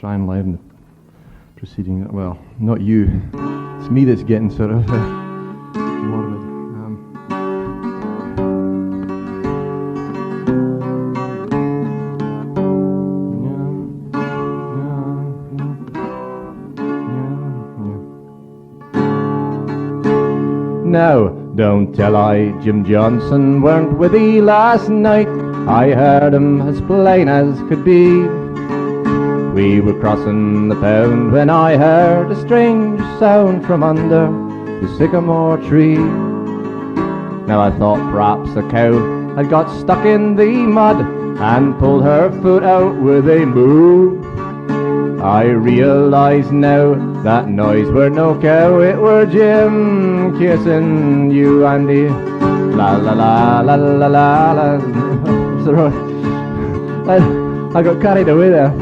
try and liven the proceeding. Well, not you. It's me that's getting sort of morbid. Now, don't tell Jim Johnson weren't with thee last night. I heard him as plain as could be. We were crossing the pound when I heard a strange sound from under the sycamore tree. Now I thought perhaps a cow had got stuck in the mud and pulled her foot out with a moo. I realise now that noise were no cow, it were Jim kissing you, Andy. La la la la la la la. I got carried away there.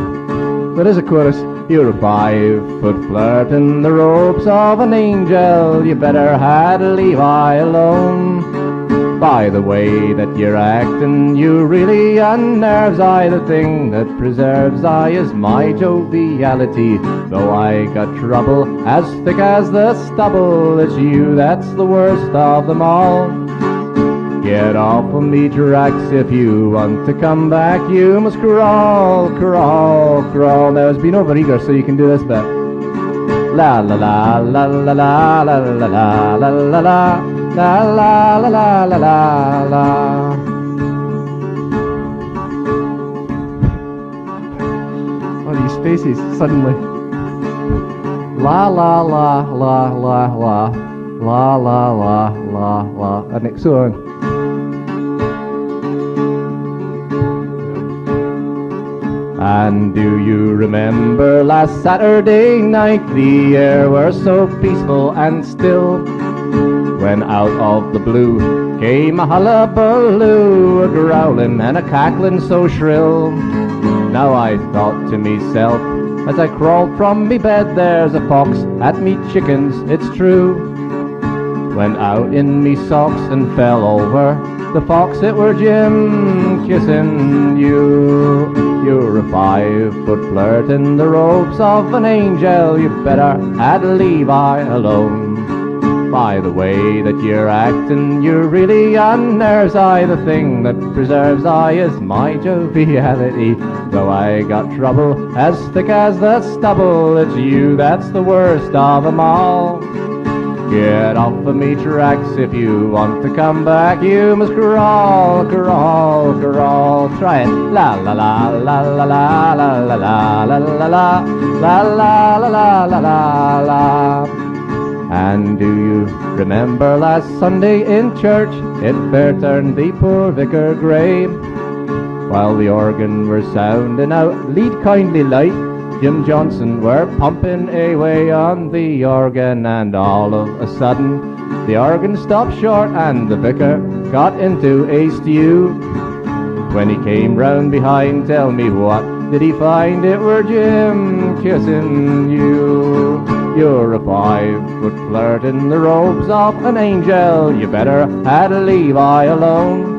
There is a chorus. You're a 5-foot flirt in the robes of an angel. You better had Levi alone. By the way that you're acting, you really unnerves I. The thing that preserves I is my joviality. Though I got trouble as thick as the stubble, it's you that's the worst of them all. Get off of me tracks if you want to come back. You must crawl, crawl, crawl. Now it's been over eager, so you can do this bit. La la la la la la la la la la la la. La la la la la la la. Oh, these faces suddenly. La la la la la la la la la la la. And next one. And do you remember last Saturday night? The air were so peaceful and still, when out of the blue came a hullabaloo, a growling and a cackling so shrill. Now I thought to myself, as I crawled from me bed, there's a fox at me chickens, it's true. Went out in me socks and fell over the fox, it were Jim kissing you. You're a 5-foot flirt in the robes of an angel. You better had Levi alone. By the way that you're acting, you really unnerves I. The thing that preserves I is my joviality. Though I got trouble as thick as the stubble, it's you that's the worst of them all. Get off of me tracks if you want to come back. You must crawl, crawl, crawl. Try it. La la la la la la la la la la la la la la la la la la. And do you remember last Sunday in church? It fair turned the poor vicar grey. While the organ were sounding out Lead Kindly Light, Jim Johnson were pumping away on the organ, and all of a sudden the organ stopped short and the vicar got into a stew. When he came round behind, tell me what did he find? It were Jim kissing you. You're a 5-foot flirt in the robes of an angel. You better had Levi alone.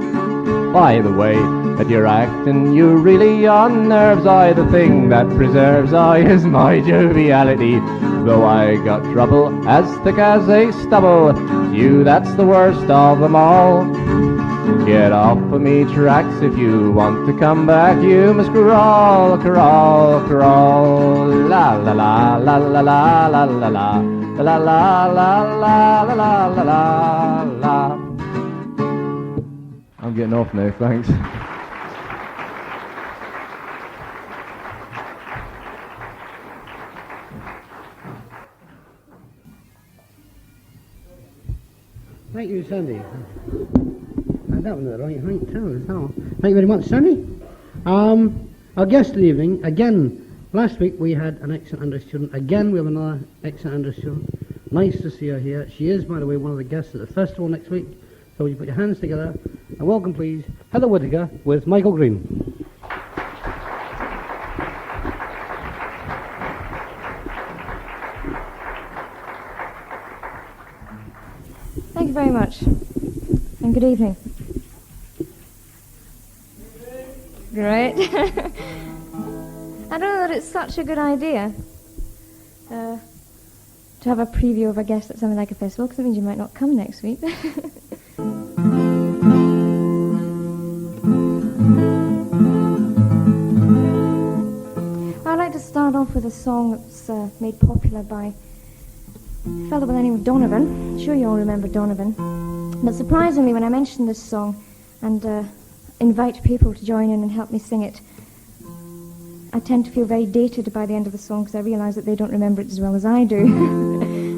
By the way that you're acting, you really unnerves I. The thing that preserves I is my joviality. Though I got trouble as thick as a stubble, you that's the worst of them all. Get off of me tracks if you want to come back. You must crawl, crawl, crawl. La la la la la la la la la la la la la la la la la. I'm getting off now, thanks. Thank you, Sandy. That was the right height too. Thank you very much, Sandy. Our guest of the evening, again, last week we had an excellent understudent. Again, we have another excellent understudent. Nice to see her here. She is, by the way, one of the guests at the festival next week. So would you put your hands together and welcome, please, Heather Whytocker with Michael Green. Thank you very much, and good evening. Great. I don't know that it's such a good idea to have a preview of a guest at something like a festival, because it means you might not come next week. I'd like to start off with a song that's made popular by a fellow by the name of Donovan. I'm sure you all remember Donovan. But surprisingly, when I mention this song and invite people to join in and help me sing it, I tend to feel very dated by the end of the song because I realise that they don't remember it as well as I do.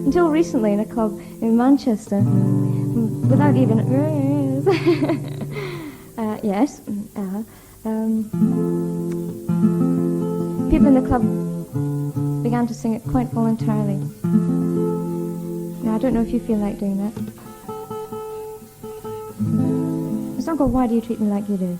Until recently in a club in Manchester, without even... yes. People in the club began to sing it quite voluntarily. Now, I don't know if you feel like doing that. It's not called Why Do You Treat Me Like You Do?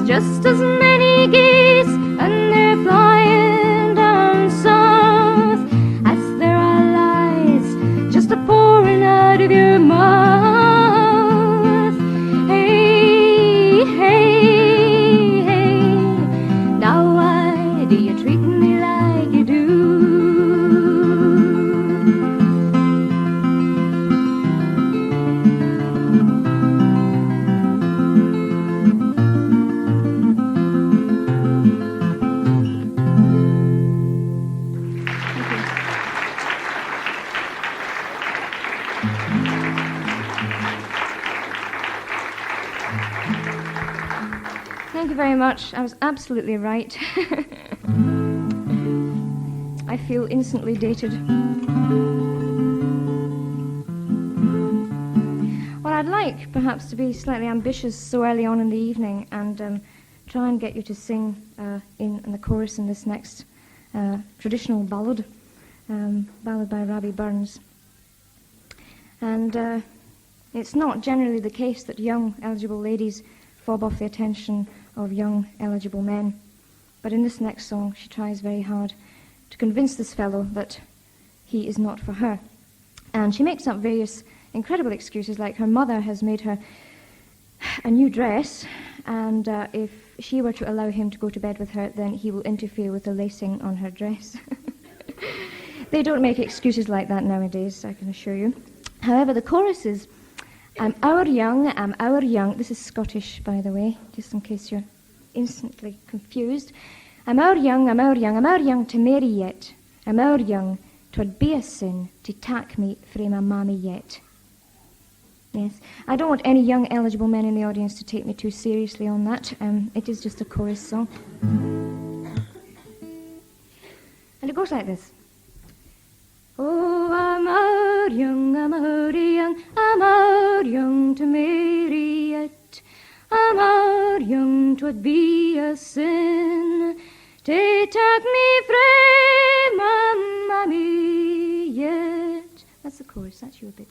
just as many geese, and they're flying down south. Thank you very much. I was absolutely right. I feel instantly dated. Well, I'd like perhaps to be slightly ambitious so early on in the evening and try and get you to sing in the chorus in this next traditional ballad by Robbie Burns. And it's not generally the case that young eligible ladies fob off the attention of young eligible men. But in this next song, she tries very hard to convince this fellow that he is not for her. And she makes up various incredible excuses, like her mother has made her a new dress, and if she were to allow him to go to bed with her, then he will interfere with the lacing on her dress. They don't make excuses like that nowadays, I can assure you. However, the chorus is, I'm our young. This is Scottish, by the way, just in case you're instantly confused. I'm our young to marry yet. I'm our young, 'twould be a sin to tak me frae my mammy yet. Yes, I don't want any young eligible men in the audience to take me too seriously on that. It is just a chorus song. And it goes like this. Oh, I'm our young to marry yet. I'm our young, 'twould be a sin to tak me frae my mammy yet. That's the chorus, that's your bit.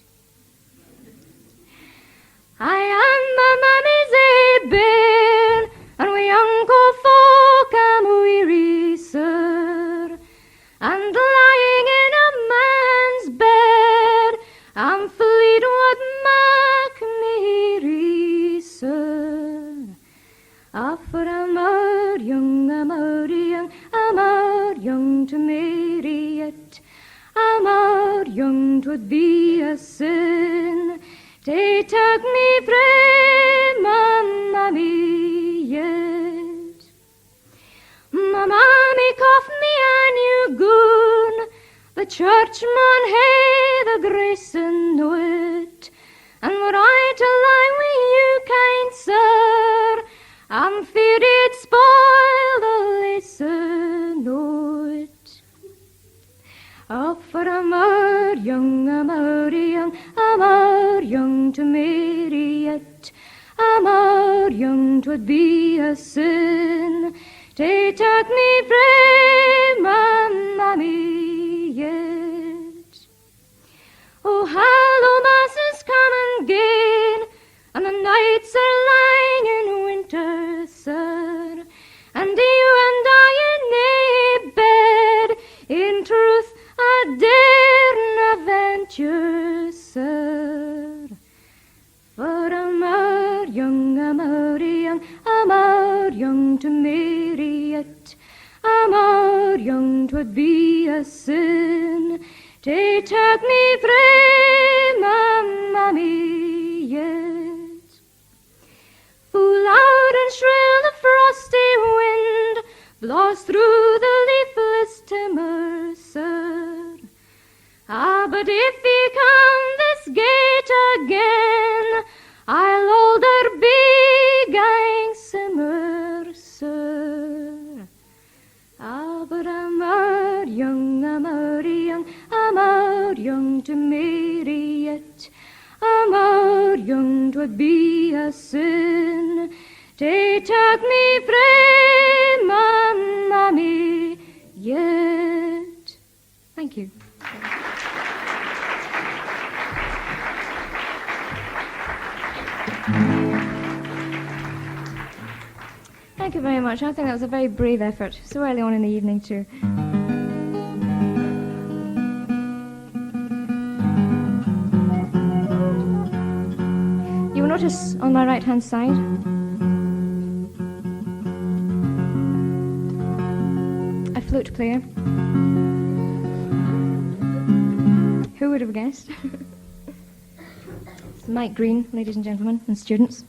I am my mammy's a bairn, and we uncle folk am weary, sir, and lying in a man's bed, I'm fleet what mak me weary, sir. For I'm our young to marry yet. I'm our young, 'twould be a sin to tak me frae my mammy yet. My mammy coughed me a new goon, the churchman hae the grace and know it, and were I to lie with you, kind sir, I'm feared it spoil the lesson, know it. Oh, for I'm our young to marry yet. I'm our young, 'twould be a sin to tak me frae my mammy yet. Oh, hallow masses come and gain, and the nights are lying in winter, sir, and you and I in a bed, in truth I dare not venture, sir. For I'm our young to marry yet. I'm our young, 'twould be a sin to tak me frae my mammy yet. Full loud and shrill the frosty wind blows through the leafless timber, sir. Ah, but if he come this gate again, I'll older be gang simmer, sir. Ah, but I'm our young to marry yet. I'm our young, 'twould be a sin to tak me frae my mammy yet. Thank you. Thank you very much. I think that was a very brave effort, so early on in the evening too. You will notice on my right-hand side a flute player. Who would have guessed? It's Mike Green, ladies and gentlemen, and students.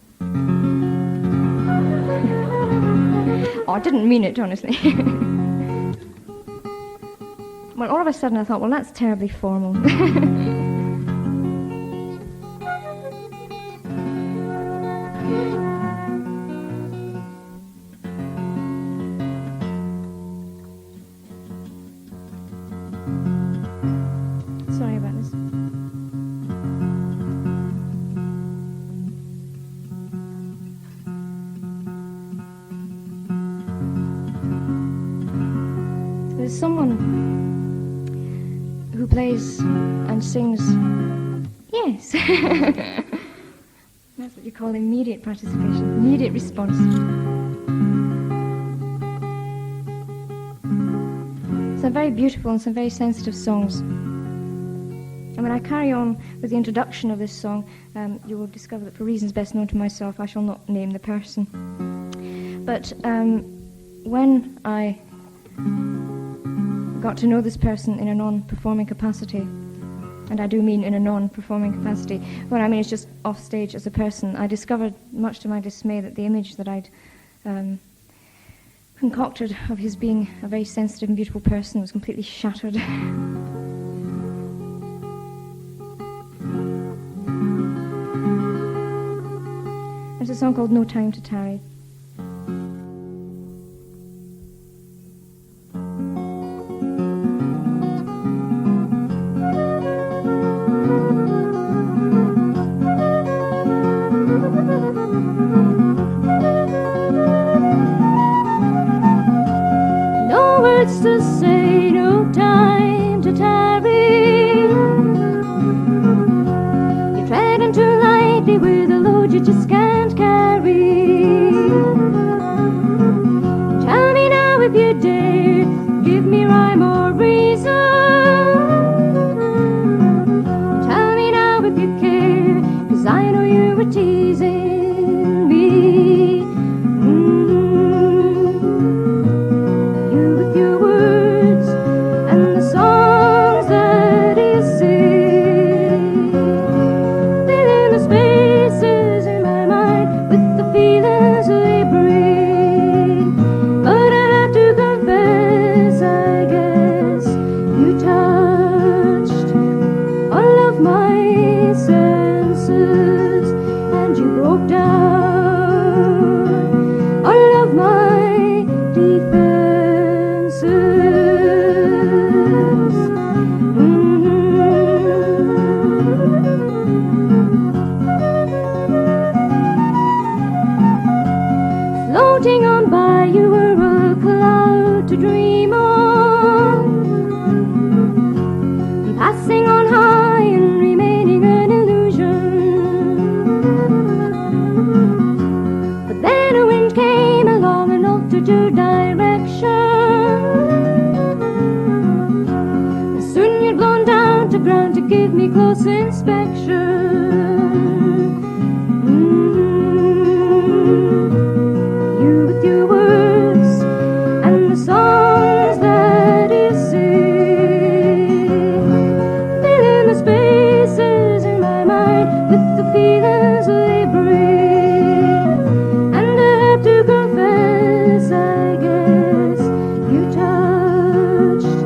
Oh, I didn't mean it, honestly. Well, all of a sudden I thought, well, that's terribly formal. there's someone who plays and sings. Yes. That's what you call immediate participation, immediate response. Some very beautiful and some very sensitive songs. And when I carry on with the introduction of this song, you will discover that for reasons best known to myself, I shall not name the person. But when I got to know this person in a non-performing capacity, and I do mean in a non-performing capacity, what I mean is just off stage as a person, I discovered, much to my dismay, that the image that I'd concocted of his being a very sensitive and beautiful person was completely shattered. There's a song called No Time to Tarry. No words to say, no time to tarry. You're treading too lightly with a load you just can't carry. Tell me now if you dare, give me rhyme or reason. Tell me now if you care, 'cause I know you were teasing me. You with your words and the songs that you sing, filling the spaces in my mind with the feelings they bring. But I have to confess, I guess you touched all of my senses, and you broke down all of my defenses. Floating on by, you were a cloud to dream on, passing on high and remaining an illusion. But then a wind came along and altered your direction, and soon you'd blown down to ground to give me close inspection. You with your words and the songs that you sing, filling the spaces in my mind with the feelings they bring. And I have to confess, I guess you touched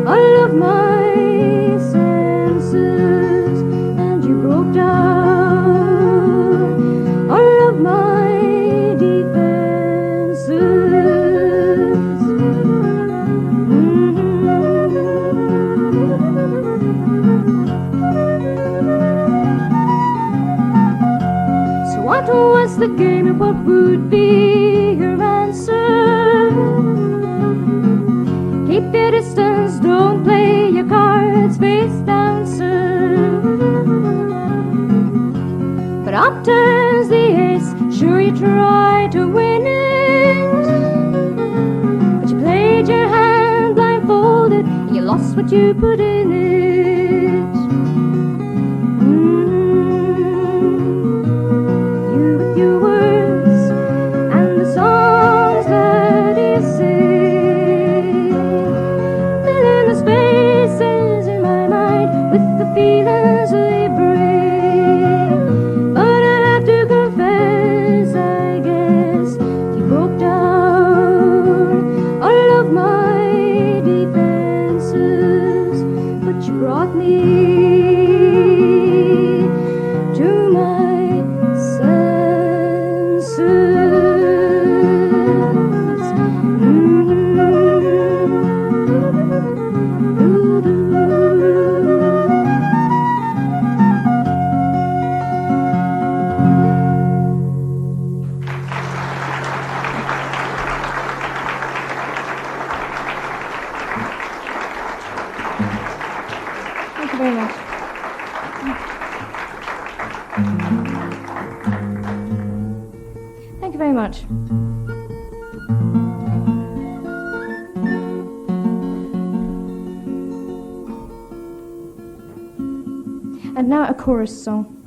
all of my senses, and you broke down all of my defenses. So what was the game and what would be your answer? Keep your distance, don't play your cards face down, sir. But up turns the ace, sure you tried to win it, but you played your hand blindfolded and you lost what you put in it. You with your words and the songs that you sing, filling the spaces in my mind with the feelings they bring. But I have to confess, I guess you broke down all of my defenses, but you brought me very much. And now a chorus song.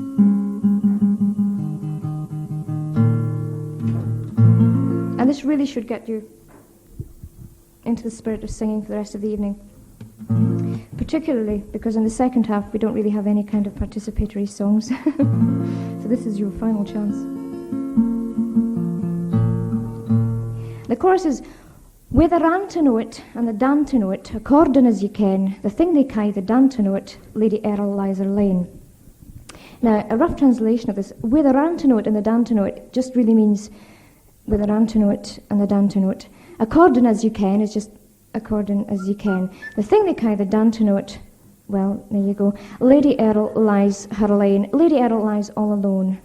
And this really should get you into the spirit of singing for the rest of the evening. Particularly because in the second half we don't really have any kind of participatory songs. So this is your final chance. The chorus is, "With the ran to know it and the dan to know it, according as ye ken, the thing they kai, the dan to know it, Lady Errol lies her lane." Now, a rough translation of this, "with the ran to know it and the dan to know it," just really means with the ran to know it and the dan to know it. According as you can is just according as you can. The thing they kai, the dan to know it, well, there you go. Lady Errol lies her lane. Lady Errol lies all alone.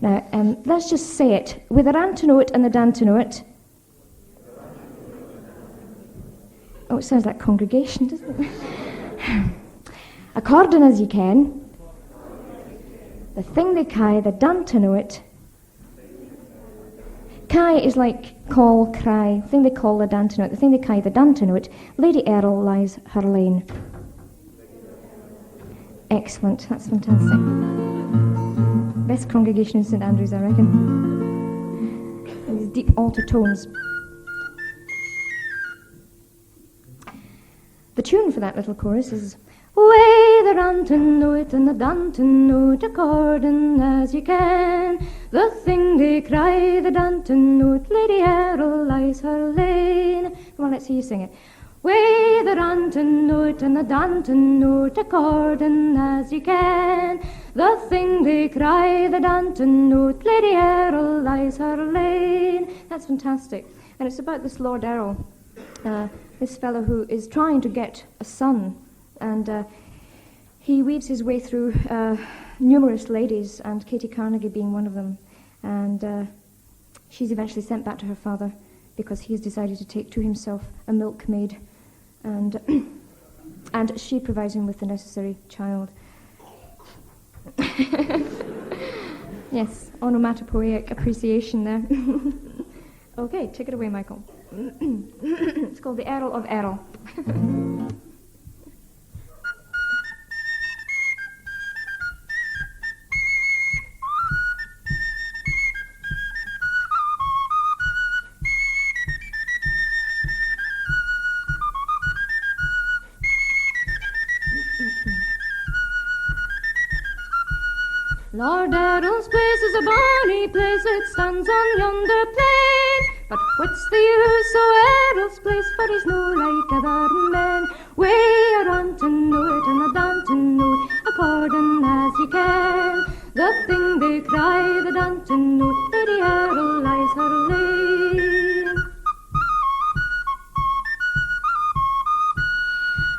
Now, let's just say it. With the ran to know it and the dan to know it. Oh, it sounds like congregation, doesn't it? According as you can, the thing they kai, the dan to know it. Kai is like call, cry. The thing they call, the dan to know it. The thing they kai, the dan to know it. Lady Errol lies her lane. Excellent, that's fantastic. Best congregation in St Andrews, I reckon. And these deep alto tones. The tune for that little chorus is, "Way the ran to know it and the dan to know it, according as you can. The thing they cry, the dan to know it, Lady Errol lies her lane." Come on, let's hear you sing it. "Way the ran to know it and the dan to know it, according as you can. The thing they cry, the dan to know it, Lady Errol lies her lane." That's fantastic. And it's about this Lord Errol, this fellow who is trying to get a son, and he weaves his way through numerous ladies, and Katie Carnegie being one of them, and she's eventually sent back to her father because he has decided to take to himself a milkmaid, and and she provides him with the necessary child. Yes, onomatopoeic appreciation there. Okay, take it away, Michael. It's called The Errol of Errol. Lord Errol's place is a bonny place, it stands on yonder plain. But what's the use o' Errol's place, for he's no like other men. Way around to know it and a down to know it, according as you can. The thing they cry, the down to know it, Lady Errol lies her lane.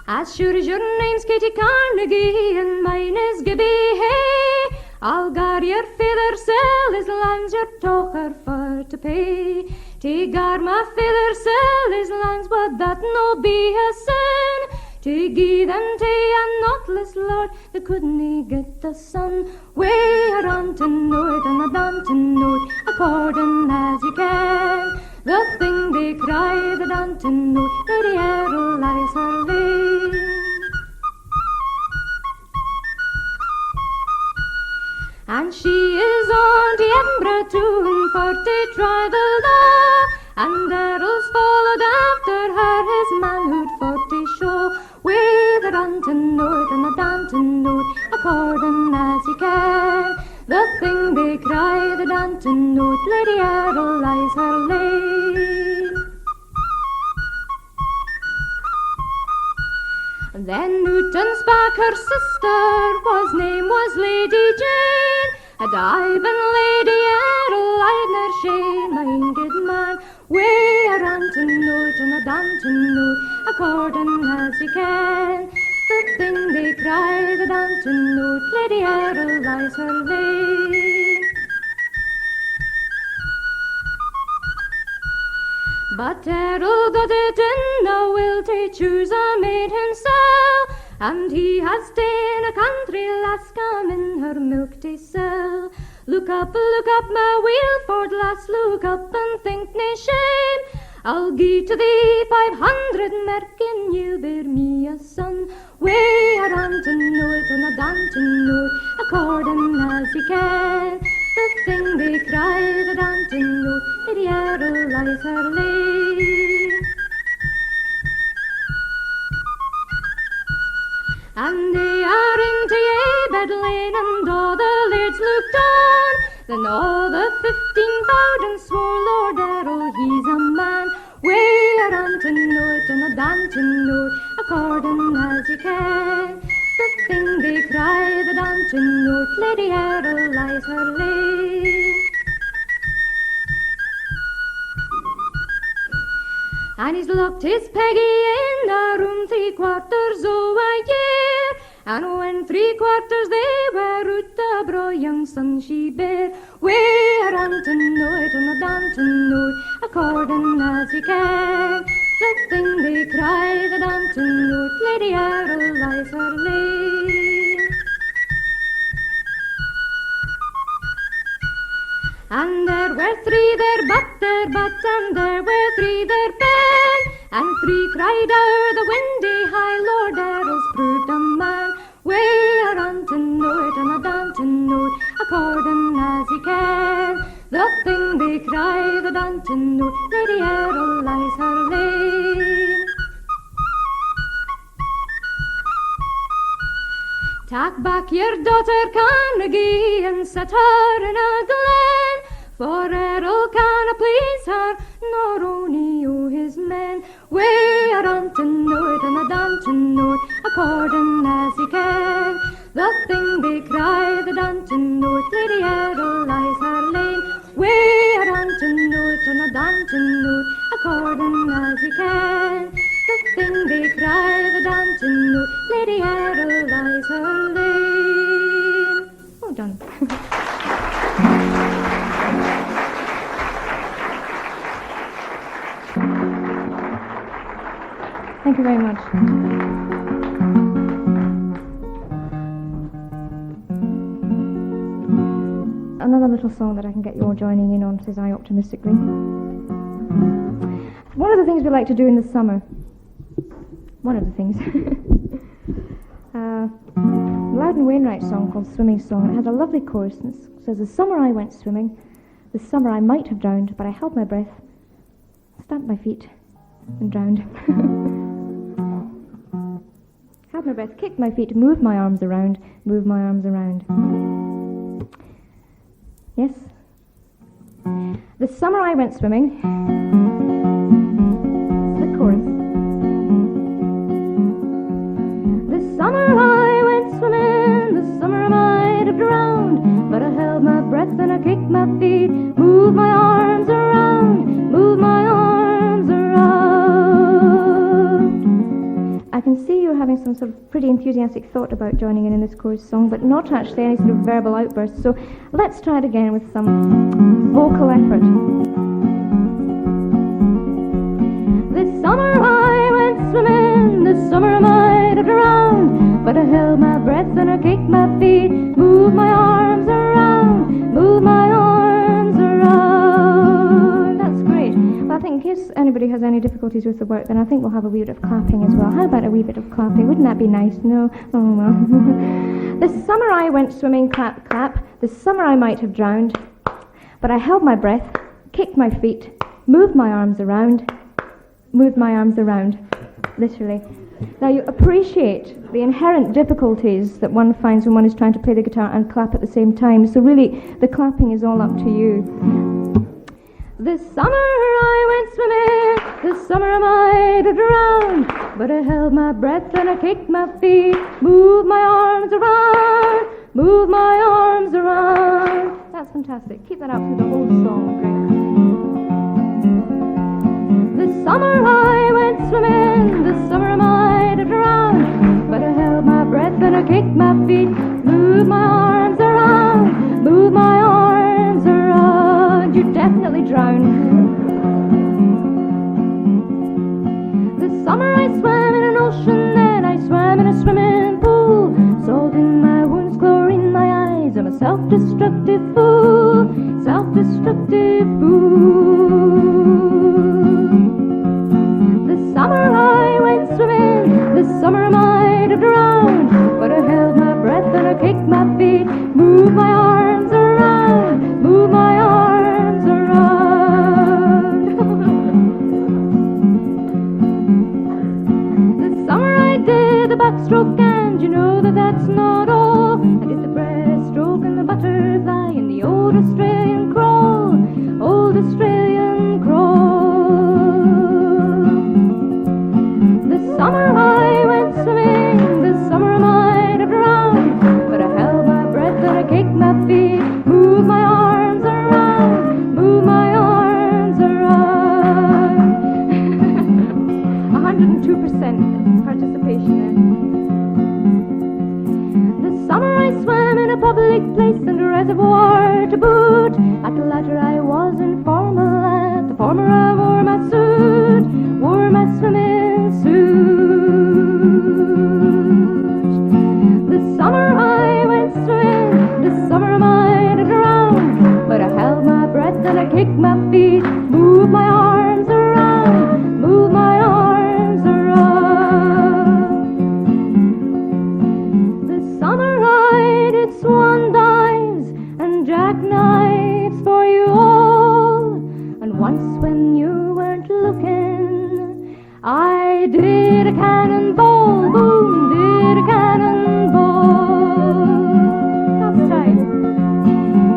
As sure as your name's Katie Carnegie and mine is Gibby Hay, I'll gar your feather sell his lands, your tocher for to pay. To gar my feather sell his lands, would that no be a sin? To gie them to a knotless lord that couldn't get the son. Way around to know it and a down to know it, according as you can. The thing they cry, the down to know it, Lady Errol lies her lane. And she is on the Edinburgh tune for to try the law, and Errol's followed after her his manhood for to show. Way the run to know it and the down to know it, according as you can. The thing they cry, the down to know it, Lady Errol lies her lane. Then Newton's back, her sister, whose name was Lady Jane. Had I been Lady Errol, I'd ne'er shame-minded man. Way around to know it and a down to know it, according as you can. The thing they cry, the down to know it, Lady Errol lies her lane. But Errol got it in the will to choose a maid himself, and he has ta'en a country lass come in her milk to sell. Look up, my Wilford lass, look up and think nae shame. I'll gie to thee 500 merkin, you'll bear me a son. Way a rantin' noit and a dancing noit, according as he can. The thing they cry, the dancing noit, Lady Errol lies her lane. And they are ring to ye bed lane, and all the laids looked on. Then all the 15 bowed and swore, Lord Errol, he's a man. Way a rantin' noit and a dancing noit, according as you can. The thing they cry, the dancing noit, Lady Errol lies her lane. And he's locked his Peggy in a room 3/4 o' a year. And when 3/4 they were out, a bra young son she bare. Way a rantin' noit and a dancing noit, according as he can. The thing they cry, the dancing noit, Lady Errol lies her lane. And there were 3 there, but, and there were 3 there, ben. And 3 cried o'er the windy high, Lord Errol's proved a man. Way a rantin' noit and a dancing noit, according as he can. The thing they cry, the dancing noit, Lady Errol lies her lane. Tak back your daughter Carnegie and set her in a glen, for Errol canna please her, nor ony o' his men. Way a rantin' noit and a dancing noit, according as he can. The thing they cry, the dancing noit, Lady Errol lies her lane. Way a rantin' noit and a dancing noit, according as he can. The thing they cry, the dancing note, Lady Errol lies her lane. Well done. Thank you very much. Another little song that I can get you all joining in on, says I optimistically. One of the things we like to do in the summer, one of the things, Loudon Wainwright's song called Swimming Song. It has a lovely chorus and it says, the summer I went swimming, the summer I might have drowned, but I held my breath, stamped my feet, and drowned. Held my breath, kicked my feet, moved my arms around, moved my arms around. Yes? The summer I went swimming, the chorus. The summer I went swimming, the summer I might have drowned, but I held my breath and I kicked my feet, moved my arms around, moved my arms around. I can see you're having some sort of pretty enthusiastic thought about joining in this chorus song, but not actually any sort of verbal outburst, so let's try it again with some vocal effort. This summer I went swimming, this summer I might have drowned, but I held my breath and I kicked my feet, moved my arms around, moved my arms around. That's great. Well, I think in case anybody has any difficulties with the work, then I think we'll have a wee bit of clapping as well. How about a wee bit of clapping? Wouldn't that be nice? No? Oh, well. This summer I went swimming, clap, clap. This summer I might have drowned, but I held my breath, kicked my feet, moved my arms around, moved my arms around, literally. Now you appreciate the inherent difficulties that one finds when one is trying to play the guitar and clap at the same time, so really the clapping is all up to you. This summer I went swimming, this summer I might have drowned, but I held my breath and I kicked my feet, moved my arms around, moved my arms around. That's fantastic. Keep that up through the whole song. This summer I went swimming, this summer I might have drowned, but I held my breath and I kicked my feet, moved my arms around, moved my arms around. You definitely drowned. This summer I swam in an ocean, then I swam in a swimming pool, salt in my wounds, chlorine in my eyes, I'm a self-destructive self-destructive fool, self-destructive fool. This summer I went swimming, this summer I might have drowned, but I held my breath and I kicked my feet, moved my arms around, moved my arms around. This summer I did the backstroke, and you know that that's not all. I did the breaststroke and the butterfly and the old Australian crawl, old Australian crawl. This summer I went swimming, this summer I might have drowned, but I held my breath and I kicked my feet, moved my arms around, moved my arms around. 102% participation there. This summer I swam in a public place and a reservoir to boot. At the latter I was informal, at the former I wore my suit, wore my swimming suit. This summer I went swimming, this summer I might have drowned, but I held my breath and I kicked my feet, moved my arms around, moved my arms around. This summer I did swan dives and jackknives for you all, and once when you weren't looking, I did a cannonball, boom, did a cannonball. Last time.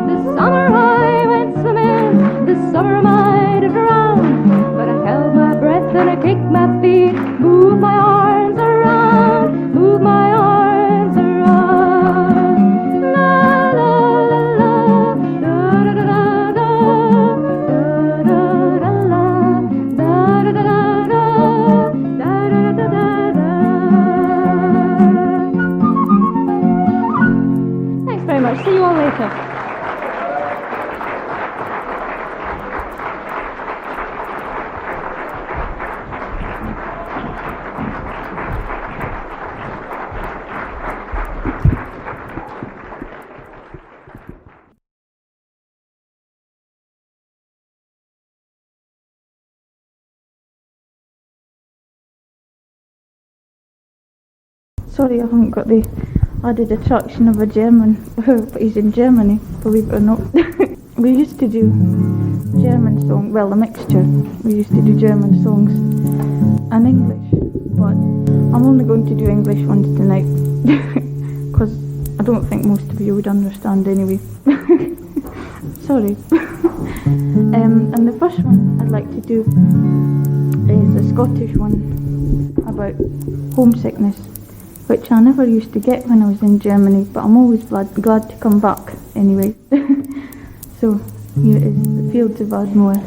This summer I went swimming, this summer I might have drowned, but I held my breath and I kicked my feet, moved my arms around, moved my arms around. La la la la, da da da da da, da da da da, da da da da, da da da da da. Thanks very much. See you all later. Sorry, I haven't got the added attraction of a German, but he's in Germany, believe it or not. We used to do German songs, well, a mixture. We used to do German songs and English, but I'm only going to do English ones tonight, because I don't think most of you would understand anyway. Sorry. And the first one I'd like to do is a Scottish one about homesickness, which I never used to get when I was in Germany, but I'm always glad to come back anyway. So here is The Fields of Ardmore.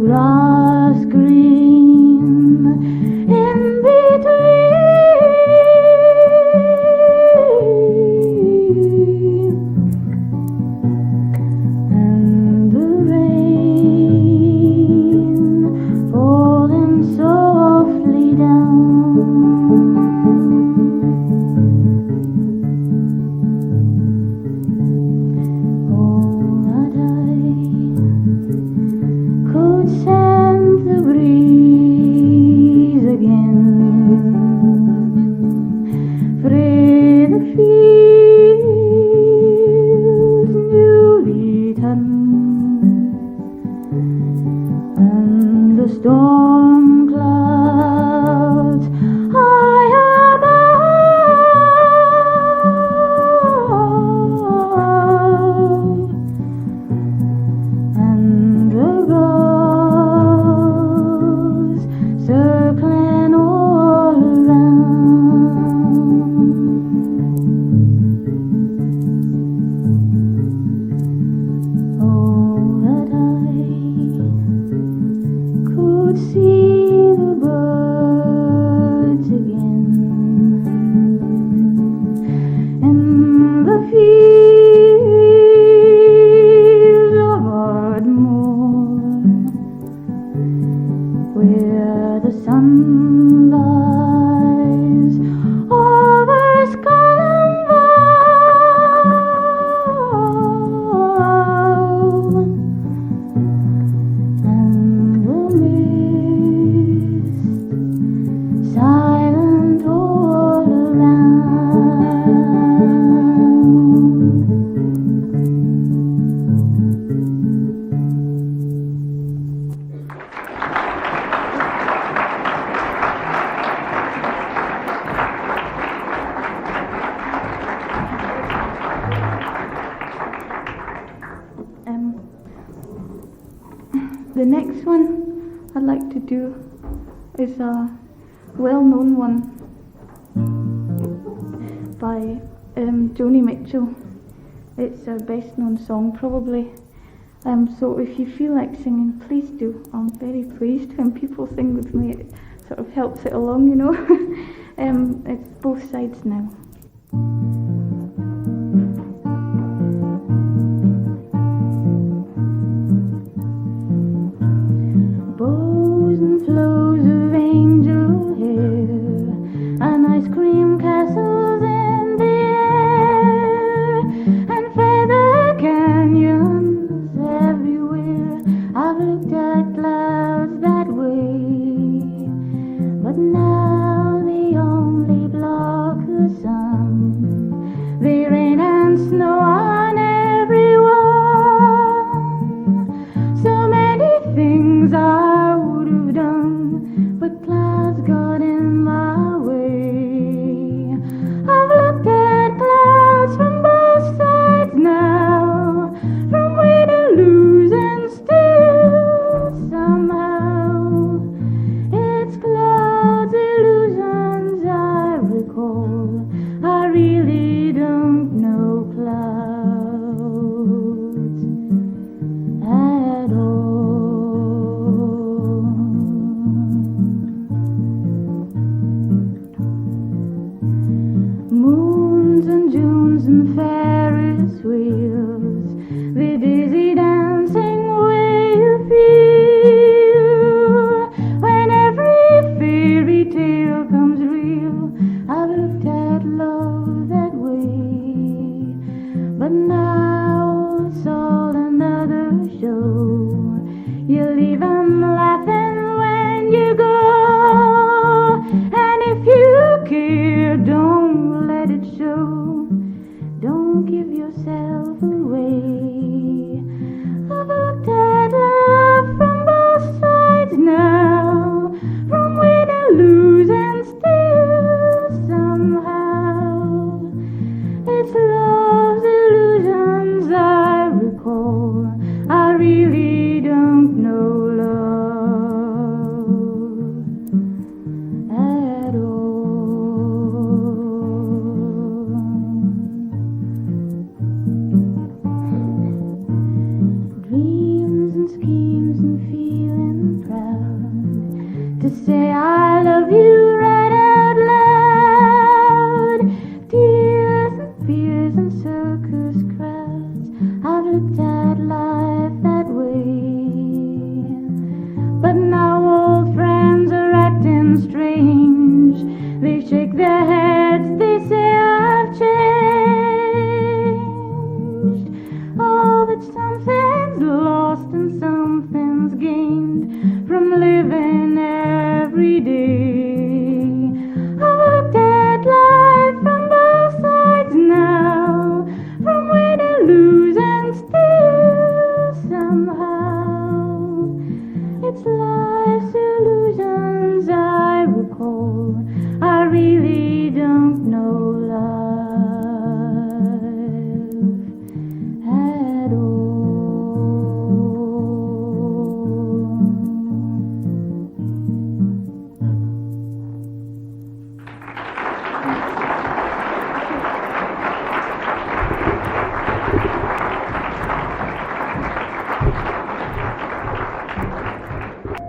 Grass green in between lies over skull and bow, and the mist silent all around. The next one I'd like to do is a well-known one by Joni Mitchell. It's her best-known song, probably. So if you feel like singing, please do. I'm very pleased when people sing with me. It sort of helps it along, you know. It's Both Sides Now. Bows and flows of angel hair and ice cream castles in the air and feather canyons everywhere. I've looked at clouds that way, but now they only block the sun. They rain and snow on everyone. So many things I would have done, but clouds got in my way. I've looked at clouds from both sides now, from way to lose and still somehow it's clouds, illusions I recall. I really don't know clouds at all. Moons and Junes and Ferris wheels, the dizzy dancing way you feel when every fairy tale comes real. I've looked at love that way, but now it's all another show. You leave 'em laughing when you go, and if you care, don't let it show. Don't give yourself away. I've looked at love from both sides now, from win and lose and still somehow it's love's illusions I recall. I really don't know love at all. Dreams and schemes and feeling proud to say I love you right out loud. Tears and fears and circus crowds. I've looked at life that way, but now old friends are acting strange. They shake their heads, they say I've changed. Oh, but something's lost and something's gained from living every day. I've looked at life from both sides now, from win and lose and still somehow it's life's illusions I recall. I really don't know love at all.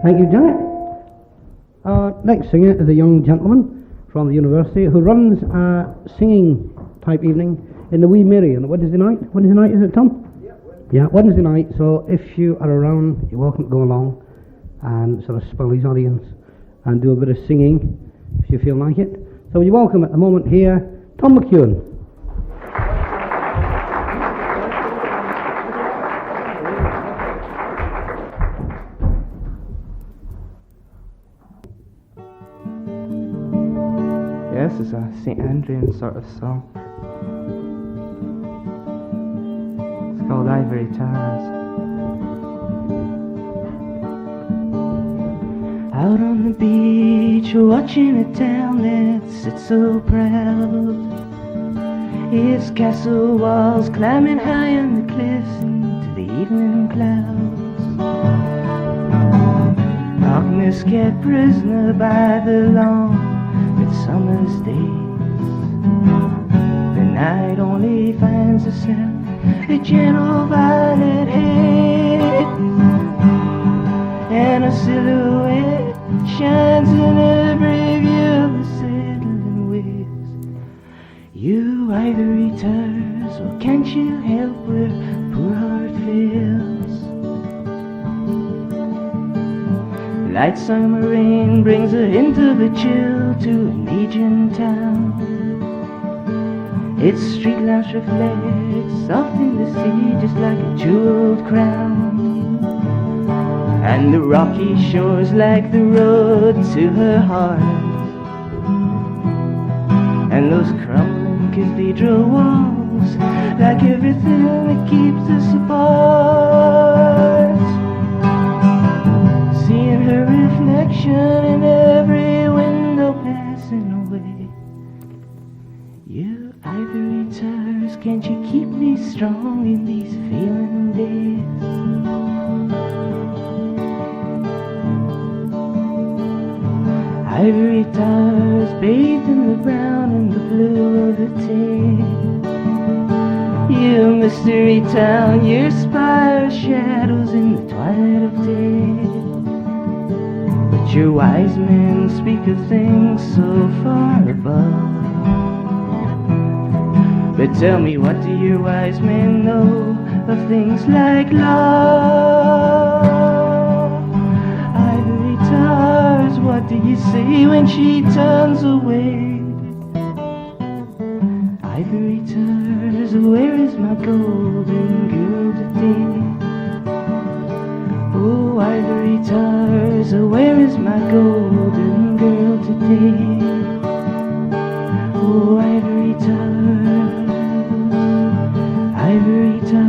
Thank you, Janet. Next singer is a young gentleman from the university who runs a singing type evening in the Wee Mary on Wednesday night. Wednesday night, is it, Tom? Yeah, Wednesday night. So if you are around, you're welcome to go along and sort of spoil his audience. and do a bit of singing if you feel like it. So we welcome at the moment here Tom McEwen. Yes, it's a St. Andrean sort of song. It's called Ivory Towers. Out on the beach, watching a town that sits so proud. Its castle walls climbing high on the cliffs into the evening clouds. Darkness kept prisoner by the long midsummer's days. The night only finds herself a gentle violet haze, and a silhouette shines in every view of the settling waves. You ivory towers, well, can't you help where poor heart feels? Light summer rain brings a hint of a chill to an aging town. Its street lamps reflect soft in the sea, just like a jeweled crown. And the rocky shores like the road to her heart. And those crumbling cathedral walls, like everything that keeps us apart. Seeing her reflection in every window passing away. You ivory towers, can't you keep me strong in these failing days? Ivory towers bathed in the brown and the blue of the tide. You mystery town, your spire shadows in the twilight of day. But your wise men speak of things so far above. But tell me, what do your wise men know of things like love? Ivory towers, what do you say when she turns away? Ivory towers, where is my golden girl today? Oh, ivory towers, where is my golden girl today? Oh, ivory towers, ivory towers.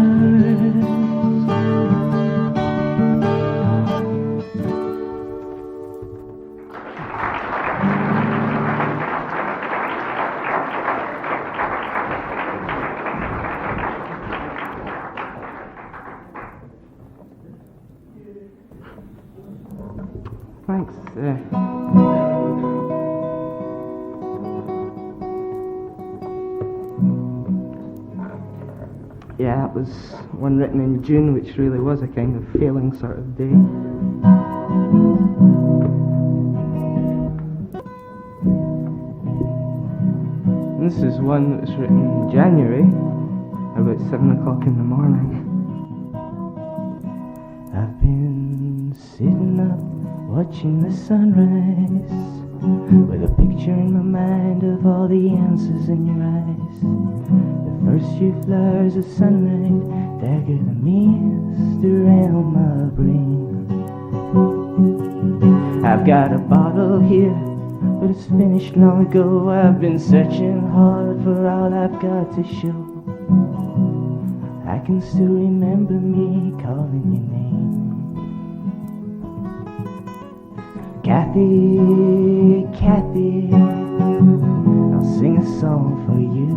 Thanks. Yeah, that was one written in June, which really was a kind of failing sort of day. And this is one that was written in January, about 7 o'clock in the morning. I've been sitting up watching the sunrise, with a picture in my mind of all the answers in your eyes. The first few flowers of sunlight dagger the mist around my brain. I've got a bottle here, but it's finished long ago. I've been searching hard for all I've got to show. I can still remember me calling your name. Kathy, Kathy, I'll sing a song for you.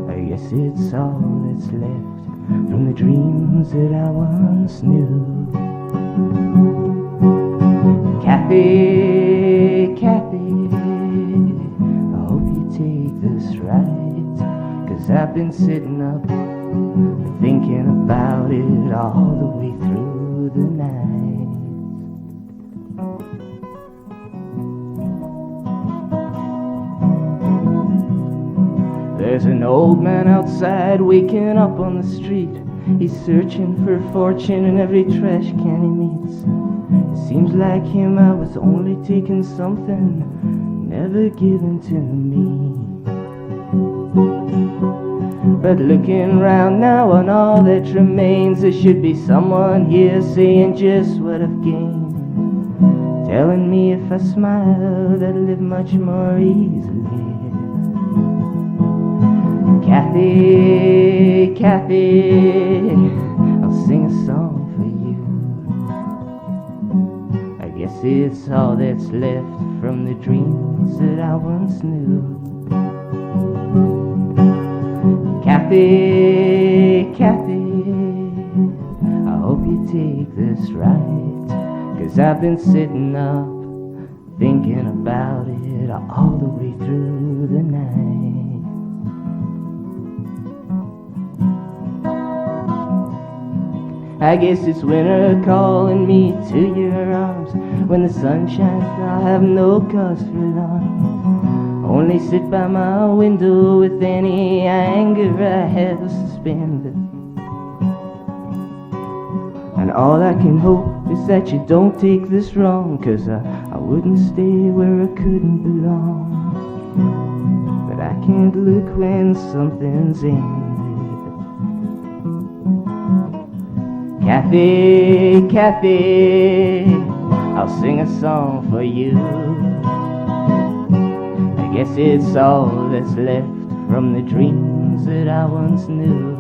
I guess it's all that's left from the dreams that I once knew. Kathy, Kathy, I hope you take this right, 'cause I've been sitting up thinking about it all the way through the night. There's an old man outside waking up on the street. He's searching for fortune in every trash can he meets. It seems like him I was only taking something never given to me. But looking round now on all that remains, there should be someone here saying just what I've gained, telling me if I smiled I'd live much more easily. Kathy, Kathy, I'll sing a song for you. I guess it's all that's left from the dreams that I once knew. Kathy, Kathy, I hope you take this right, 'cause I've been sitting up thinking about it all the way through the night. I guess it's winter calling me to your arms. When the sun shines I have no cause for alarm. Only sit by my window with any anger I have suspended. And all I can hope is that you don't take this wrong, 'cause I wouldn't stay where I couldn't belong. But I can't look when something's ended. Kathy, Kathy, I'll sing a song for you. I guess it's all that's left from the dreams that I once knew.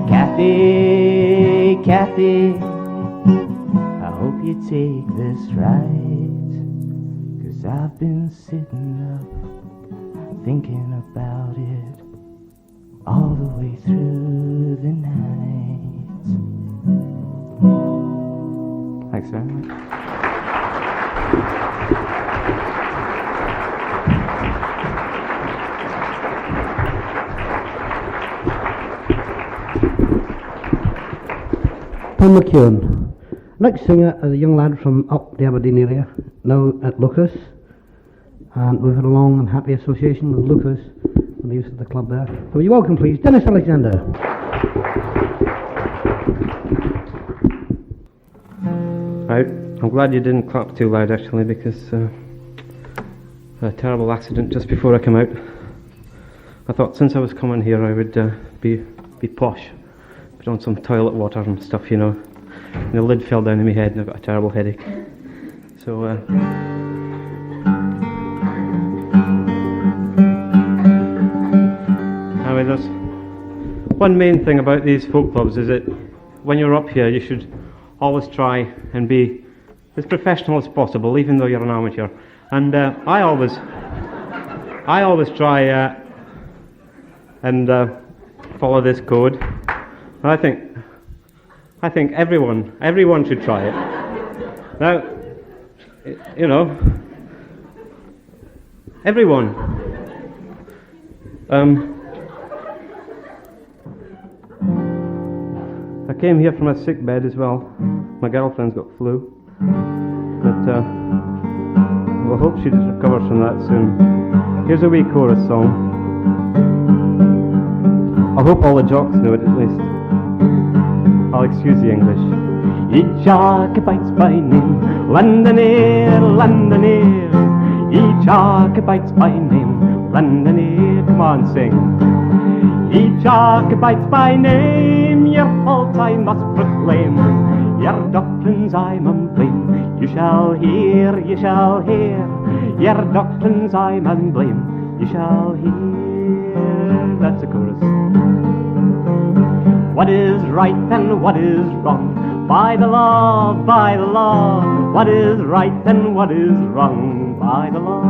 Kathy, Kathy, I hope you take this right, 'cause I've been sitting up thinking about it all the way through the night. Thanks very much. Tom McEwen. Next singer is a young lad from up the Aberdeen area, now at Lucas. And we've had a long and happy association with Lucas and the use of the club there. So will you welcome, please, Dennis Alexander. Right, I'm glad you didn't clap too loud actually, because a terrible accident just before I came out. I thought since I was coming here I would be posh, put on some toilet water and stuff, you know. And the lid fell down in my head and I've got a terrible headache. So anyway, there's one main thing about these folk clubs is that when you're up here you should always try and be as professional as possible, even though you're an amateur. And I always try and follow this code. I think everyone should try it. Now, you know, everyone. I came here from a sick bed as well. My girlfriend's got flu, but we'll hope she just recovers from that soon. Here's a wee chorus song. I hope all the jocks know it at least. I'll excuse the English. Each Jacobites by name, Londoner, Londoner. Each Jacobites by name, Londoner. Come on, sing. Each Jacobites by name, your faults I must proclaim. Your doctrines I mun blame. You shall hear, you shall hear. Your doctrines I mun blame. You shall hear. That's the chorus. What is right and what is wrong? By the law, by the law. What is right and what is wrong? By the law.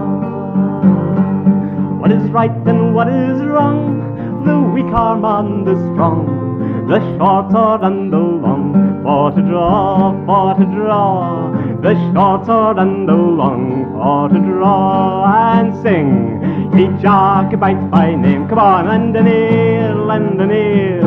What is right and what is wrong? The weak arm and the strong, the short sword and the long, for to draw, for to draw. The short sword and the long, for to draw. And sing. Each Jacobites by name. Come on, lend an ear, lend an ear.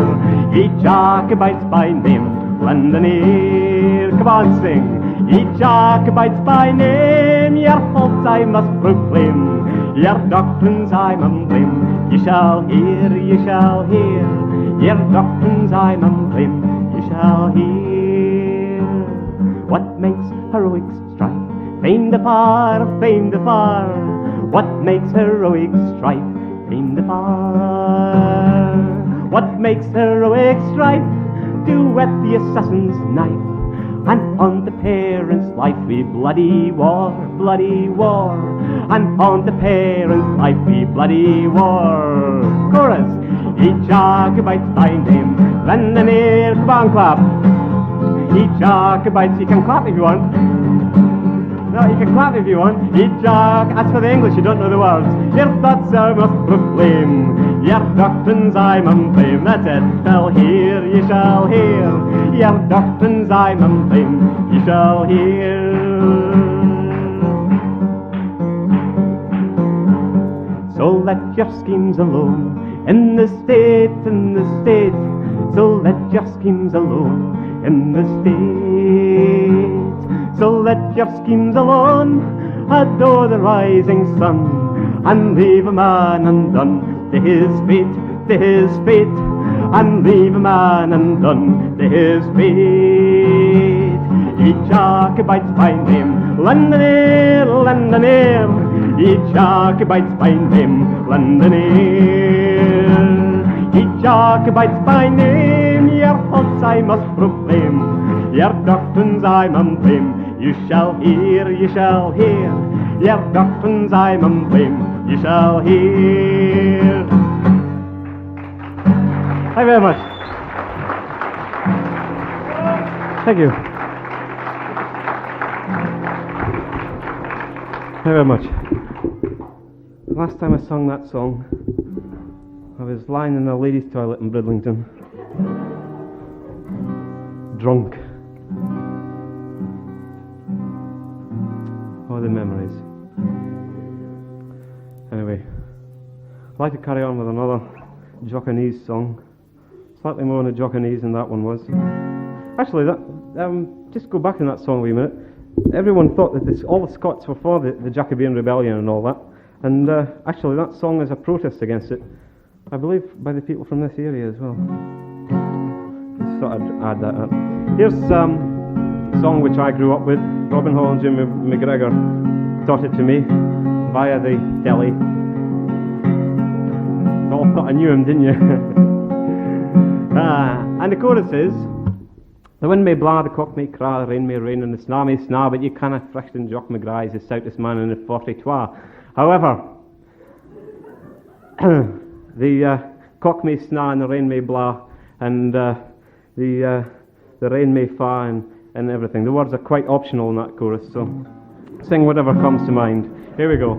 Each Jacobites by name, lend an ear. Come on, sing. Each Jacobites by name. Your faults I must proclaim. Your doctrines I mun blame. You shall hear, you shall hear. Your doctrines I mun blame. You shall hear. heroic strife, famed afar, famed afar. What makes heroic strife, famed afar? What makes heroic strife? To whet the assassin's knife and haunt the parents' life with bloody war, bloody war. And haunt the parents' life with bloody war. Chorus. Ye Jacobites by name, lend an ear, come on, clap. Ye Jacobites, you can clap if you want. No, you can clap if you want. Ye as for the English, you don't know the words. Your thoughts I must proclaim, your doctrines I must blame. That's it, shall hear, ye shall hear. Your doctrines I must blame, ye shall hear. So let your schemes alone. In the state, in the state, so let your schemes alone. In the state, so let your schemes alone. Adore the rising sun, and leave a man undone to his fate, to his fate. And leave a man undone to his fate. Ye Jacobites by name, lend an ear, lend an ear. Ye Jacobites by name, lend an ear. Ye Jacobites by name, your faults I must proclaim, your doctrines I must blame. You shall hear, you shall hear. Your doctrines I must blame, you shall hear. Thank you very much. Thank you. Thank you very much. The last time I sung that song, I was lying in a ladies' toilet in Bridlington, drunk. Oh, the memories. Anyway, I'd like to carry on with another Jockanese song. Slightly more on the Jockanese than that one was. Actually, that just go back in that song a wee minute. Everyone thought that all the Scots were for the Jacobean rebellion and all that, and actually that song is a protest against it, I believe, by the people from this area as well. Just thought I'd add that up. Here's a song which I grew up with. Robin Hall and Jim McGregor taught it to me via the telly. You all thought I knew him, didn't you? And the chorus is: the wind may blaw, the cock may craw, the rain may rain, and the snaw may snaw, but you canna frichten Jock McGrath, the stoutest man in the 43. However, the cock may snaw and the rain may blaw, and the rain may fa and everything. The words are quite optional in that chorus, so sing whatever comes to mind. Here we go.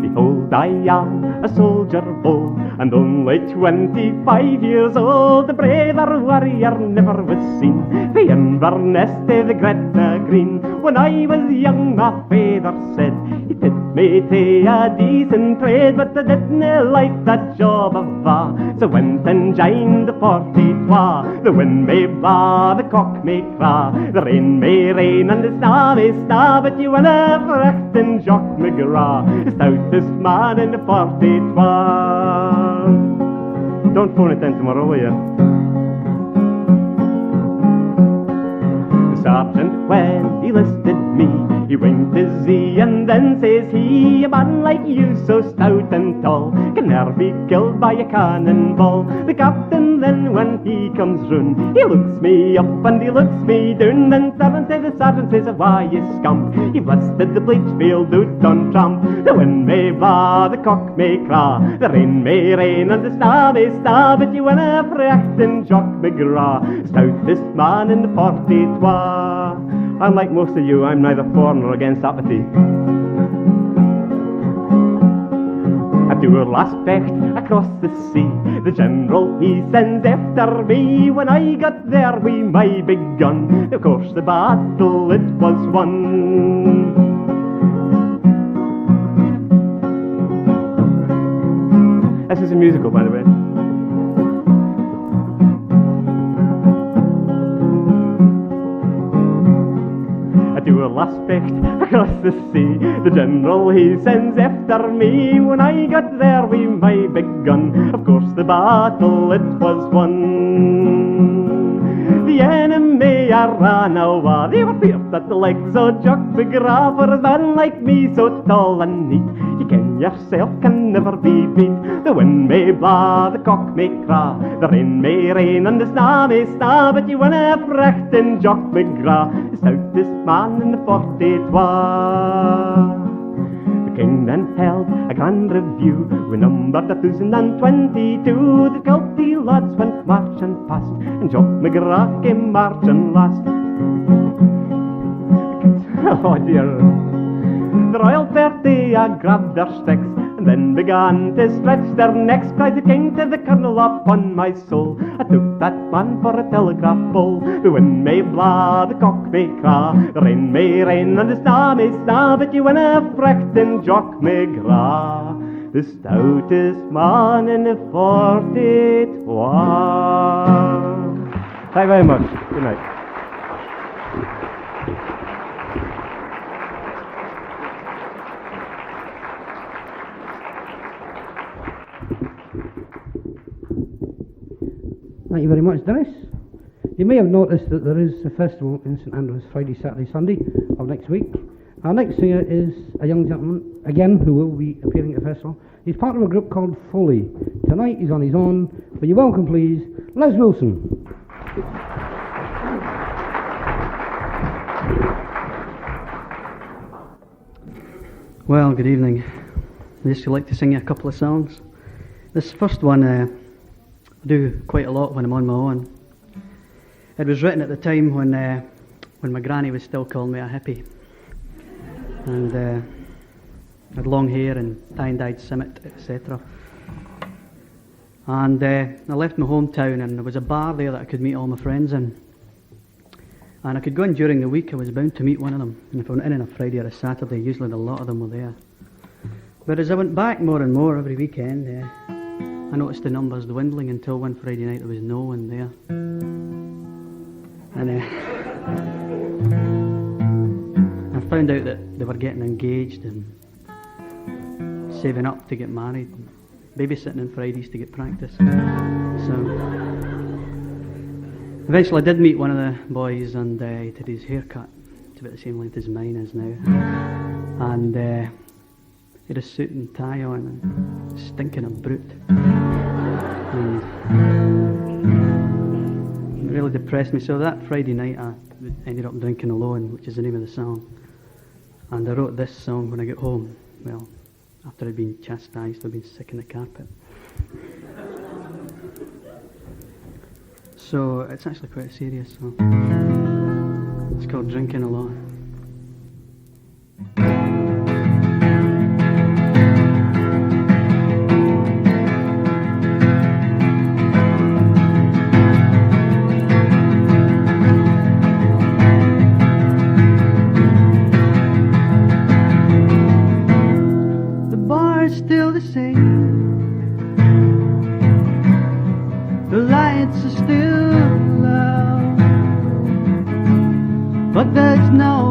Behold, I am a soldier bold, and only 25 years old. A braver warrior never was seen, the Inverness to the Greta Green. When I was young, my father said he did me to a decent trade, but I didn't like that job of so went and joined the 43. The wind may blaw, the cock may craw, the rain may rain, and the snaw may snaw, but you winna frighten Jock McGrath, the stoutest man in the 43. Don't phone it in tomorrow, will you? The sergeant, when he listed me, he winked his eye and then says he, a man like you so stout and tall can ne'er be killed by a cannonball. The captain then, when he comes round, he looks me up and he looks me down, and turning to the sergeant says, why, you scamp, you've listed the Bleachfield out on tramp. The wind may blaw, the cock may craw, the rain may rain, and the snaw may snaw, but you winna frighten Jock McGrath, stoutest man in the 43. Unlike most of you, I'm neither for nor against apathy. At our last fecht across the sea, the general he sends after me. When I got there with my big gun, of course the battle it was won. This is a musical, by the way. To a last fecht across the sea, the general he sends after me. When I got there with my big gun, of course the battle it was won. ya ran awa. They were pierced at the legs o' Jock McGrath, for a man like me so tall and neat. You ken yourself can never be beat. The wind may blaw, the cock may craw, the rain may rain and the snaw may snaw, but you winna frecht in Jock McGrath, the stoutest man in the 43. The king then held a grand review. We numbered 1,022. The Kelty lads went marching past, and Jock McGrath came marching last. Oh dear. The Royal 30 grabbed their sticks, and then began to stretch their necks. Cried the king to the colonel, upon my soul, I took that man for a telegraph pole. The wind may blaw, the cock may craw, the rain may rain and the snaw may snaw, but you winna frecht in Jock McGrath, the stoutest man in the 43. Thank you very much. Good night. Thank you very much, Dennis. You may have noticed that there is a festival in St Andrews Friday, Saturday, Sunday of next week. Our next singer is a young gentleman, again, who will be appearing at the festival. He's part of a group called Foley. Tonight he's on his own. Will you welcome, please, Les Wilson. Well, good evening. I just like to sing you a couple of songs. This first one I do quite a lot when I'm on my own. It was written at the time when my granny was still calling me a hippie, and I had long hair and tie-and-dyed simmet, etc. And I left my hometown, and there was a bar there that I could meet all my friends in. And I could go in during the week. I was bound to meet one of them. And if I went in on a Friday or a Saturday, usually a lot of them were there. But as I went back more and more every weekend, I noticed the numbers dwindling until one Friday night there was no one there. And I found out that they were getting engaged and saving up to get married, and babysitting on Fridays to get practice. So eventually I did meet one of the boys, and he did his haircut. It's about the same length as mine is now. And he had a suit and tie on and stinking a brute. And it really depressed me. So that Friday night I ended up drinking alone, which is the name of the song. And I wrote this song when I got home. Well, after I'd been chastised, I'd been sick in the carpet. So it's actually quite a serious song. It's called Drinking Alone. The bar's still the same. The lights are still low, but there's no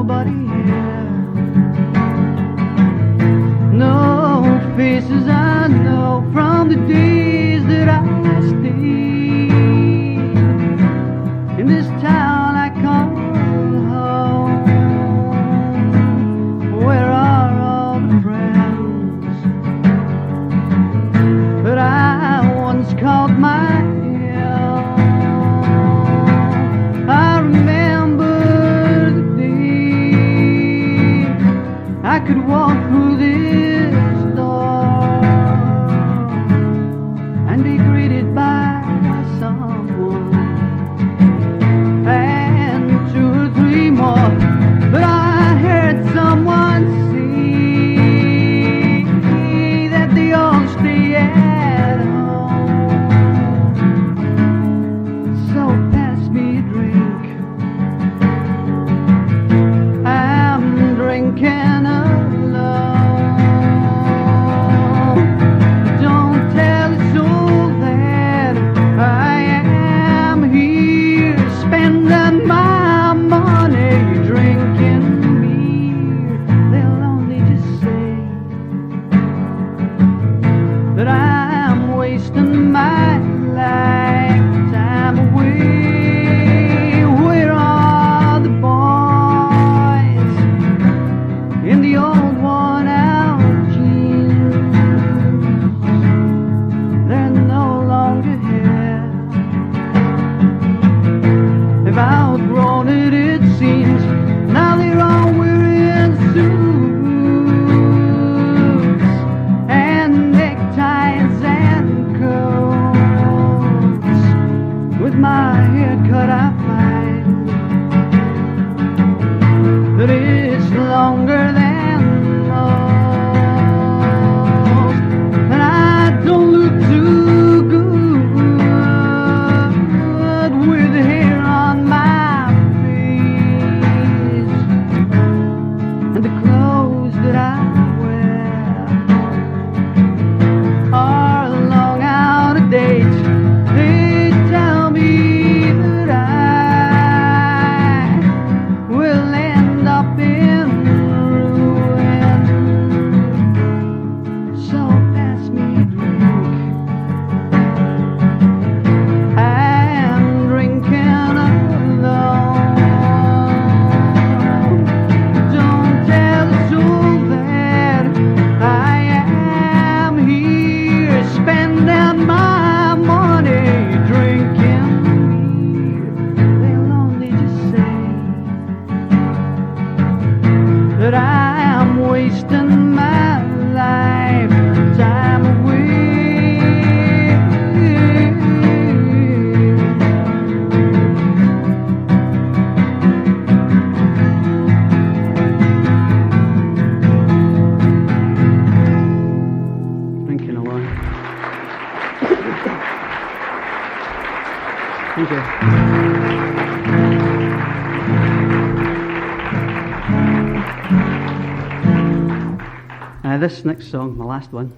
This next song, my last one,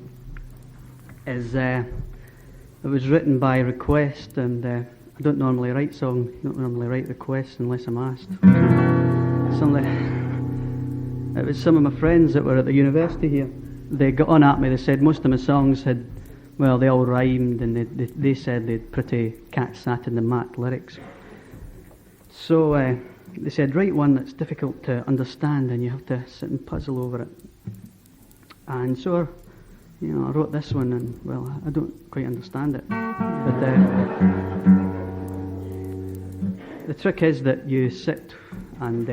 is it was written by request, and I don't normally write requests unless I'm asked. It was some of my friends that were at the university here. They got on at me. They said most of my songs had, well, they all rhymed, and they said they'd pretty cat-sat in the mat lyrics. So they said, write one that's difficult to understand, and you have to sit and puzzle over it. And so, I wrote this one, and, well, I don't quite understand it. But the trick is that you sit and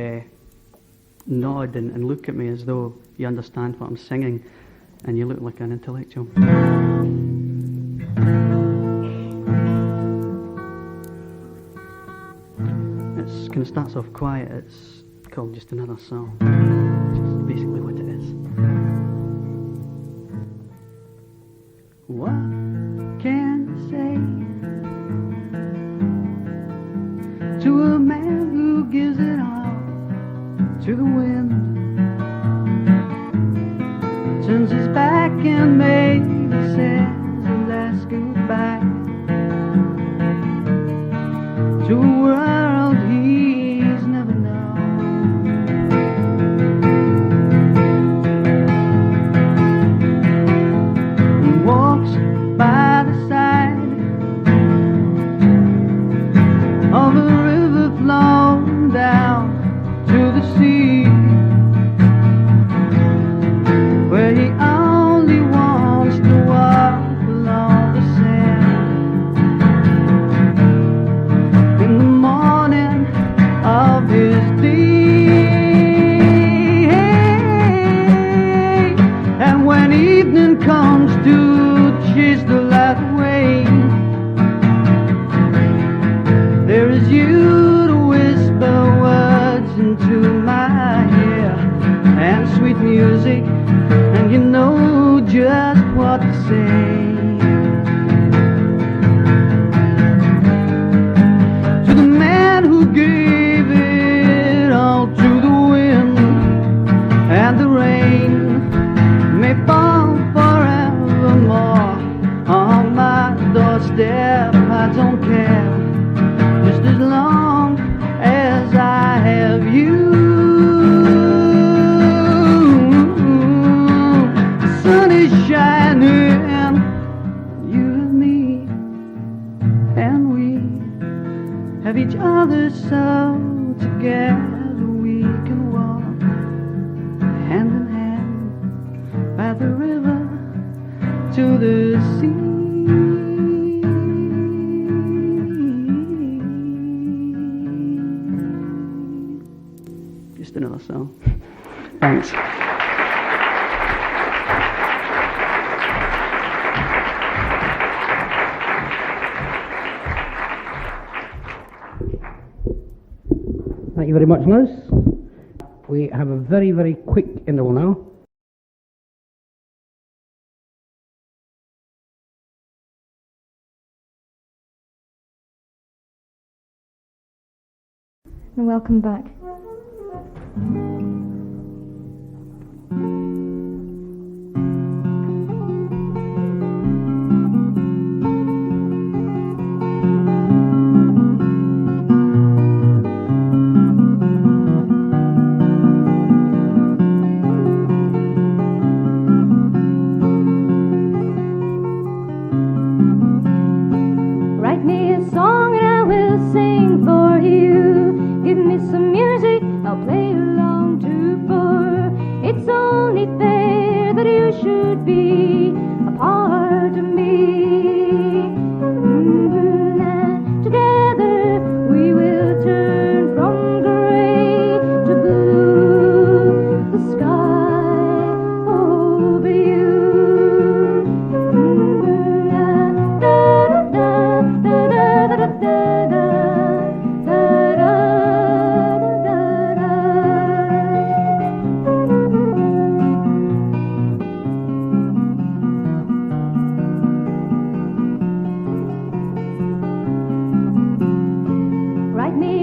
nod and look at me as though you understand what I'm singing, and you look like an intellectual. It kind of starts off quiet. It's called Just Another Song, which is basically what it is. What can I say to a man who gives it all to the wind, turns his back and maybe says his last goodbye to a world he's never known? And walks by the side of a river flowing down to the sea, where he only wants to walk along the sand in the morning of his day. And when evening comes to chase the light away, there is you to whisper words into my ear, and sweet music, and you know just what to say. To the man who gave it all to the wind and the rain, may fall forevermore on my doorstep. I don't care, just as long as I have you. The sun is shining, you and me, and we have each other, so together we can walk hand in hand by the river to the sea. Just another song. Thanks. Thank you very much, Liz. We have a very, very quick interval now. And welcome back. Write me a song and I will sing for you. Give me some music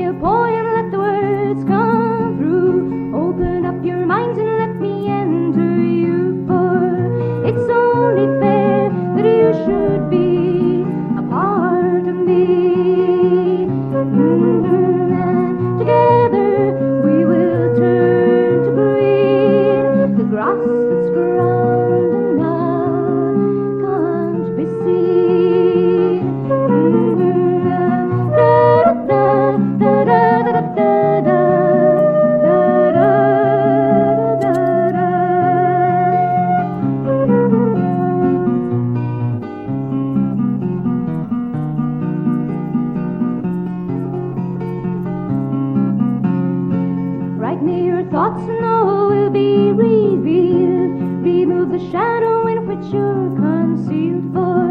a poem, let the words come through. Open up your minds and let me enter you, for it's only fair that you should be a part of me. And together we will turn to green the grass that's ground and now can't be seen. Write me your thoughts and all will be revealed. Remove the shadow in which you're concealed, for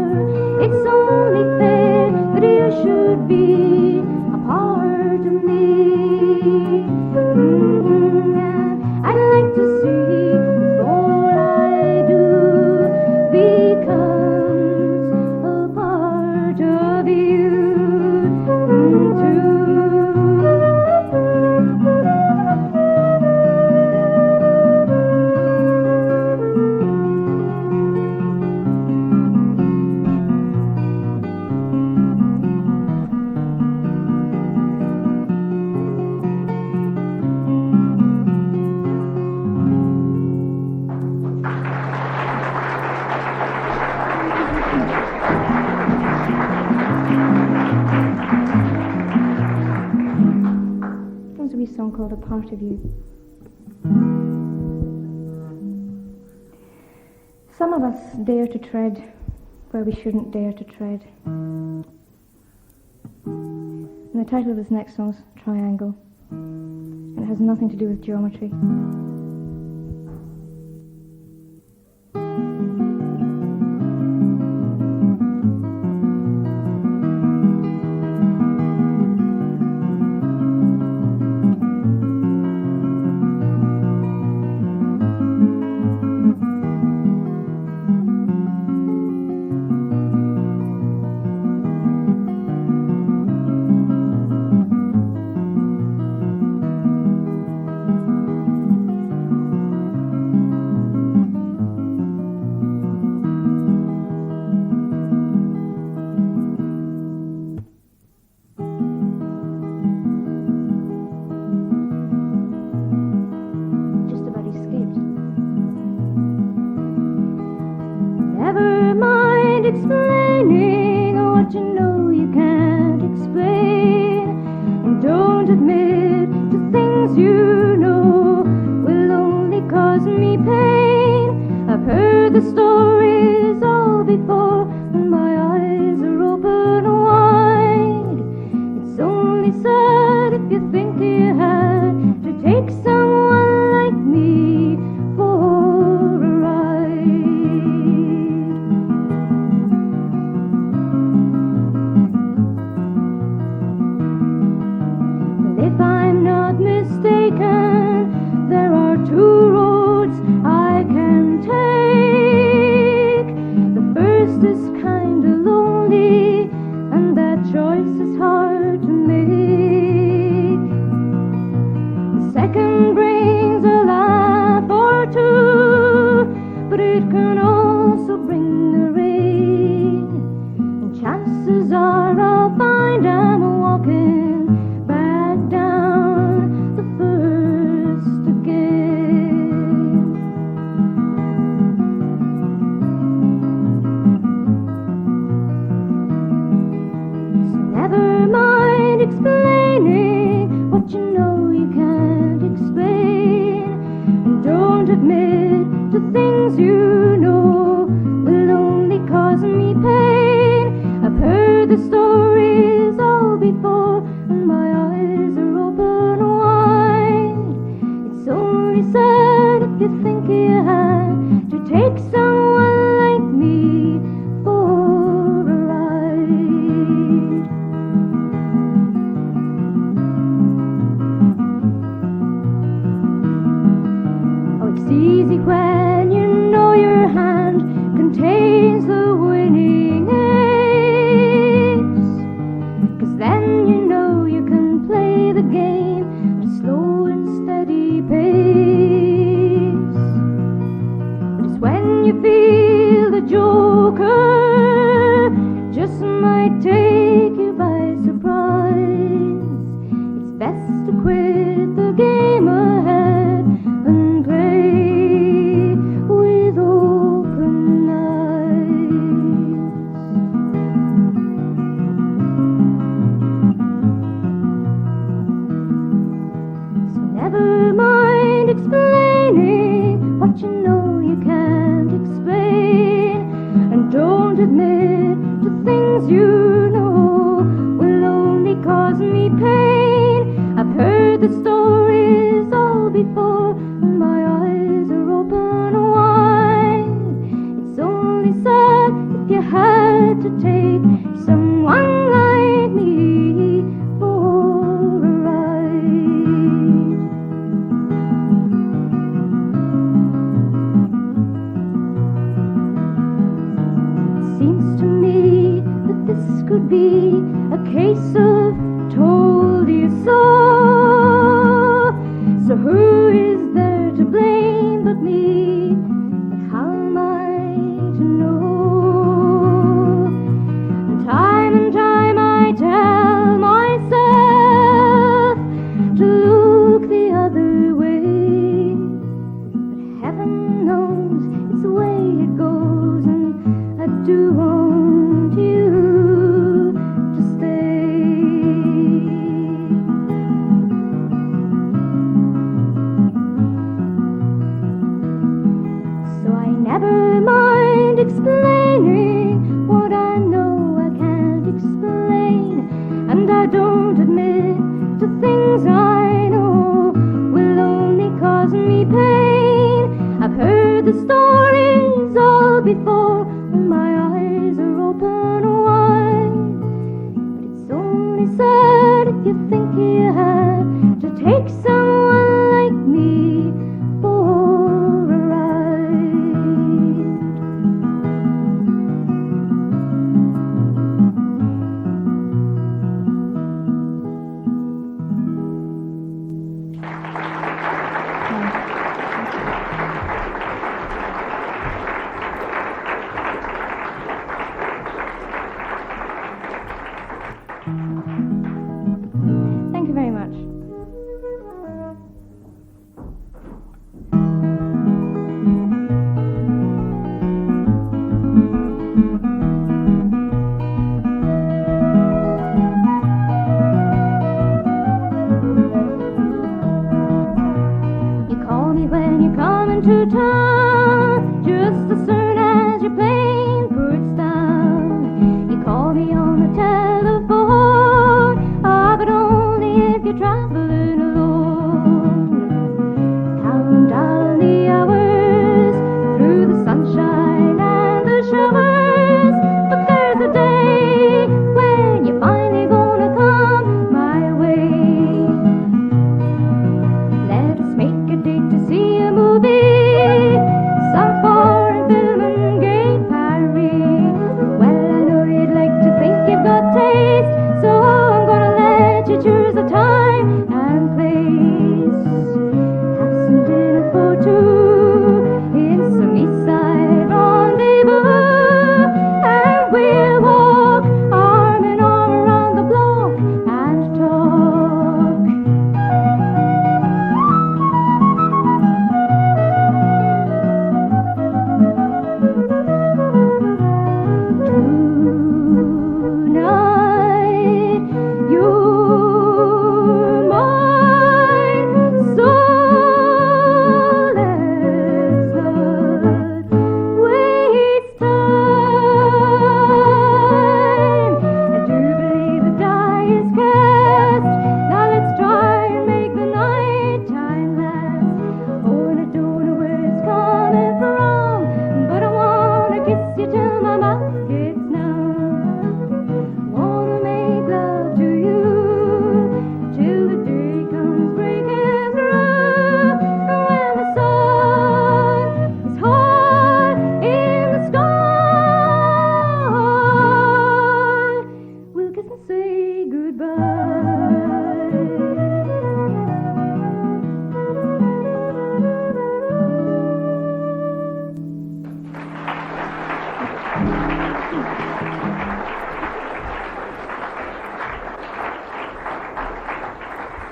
it's only fair that you should be a part of me. I'd like to see before I do becomes a part of you too. There's a wee song called A Part of You. Some of us dare to tread where we shouldn't dare to tread. And the title of this next song's Triangle. And it has nothing to do with geometry. Never mind explaining what you know you can't explain. And don't admit to things you know will only cause me pain. I've heard the stories all before, and my eyes are open wide. It's only sad if you think you had to take someone like me for a ride. If I'm not mistaken, there are two roads I can take. The first is kinda lonely, and that choice is hard to make. The second brings a laugh or two, but it can also bring the rain. And chances are I'll find I'm walking back down the first again. So never mind explaining what you know you can't explain. And don't admit to things you know will only cause me pain. I've heard the stories all before, and my eyes are open wide. It's only sad if you think you had to take someone like me for a ride. Oh, it's easy when you know your hand contains the winning ace, 'cause then you know you can play things you know will only cause me pain. I've heard the stories all before, and my eyes are open wide. It's only sad if you had to take someone like me for a ride. It seems to me that this could be a case of told you so. So who is there to blame but me? But how am I to know? And time I tell myself to look the other way. But heaven knows it's the way it goes, and I do want you to stay. So I never mind explaining what I know I can't explain, and I don't admit to things I know will only cause me pain. I've heard the stories all before, and my eyes are open wide. But it's only sad if you think you have to take someone like me for a ride. Thank you very much. You call me when you're coming to town, just as soon as your plane puts down. You call me on the telephone, but only if you're traveling alone. Count down the hours through the sunshine and the showers, but there's a day when you're finally gonna come my way. Let us make a date to see a movie, some foreign film in gay Paris. Well, I know you'd like to think you've got taste, so I'm gonna let you choose a time and place. Have some dinner for two in some East Side rendezvous, and we'll walk arm in arm around the block and talk. Tonight, you're mine, so let's not waste time. I do believe the die is cast. Now let's try and make the night time last. Oh, and I don't know where it's coming from, but I wanna kiss you till my mouth gets numb. Wanna make love to you till the day comes breaking through. And when the sun is high in the sky, we'll kiss and say goodbye.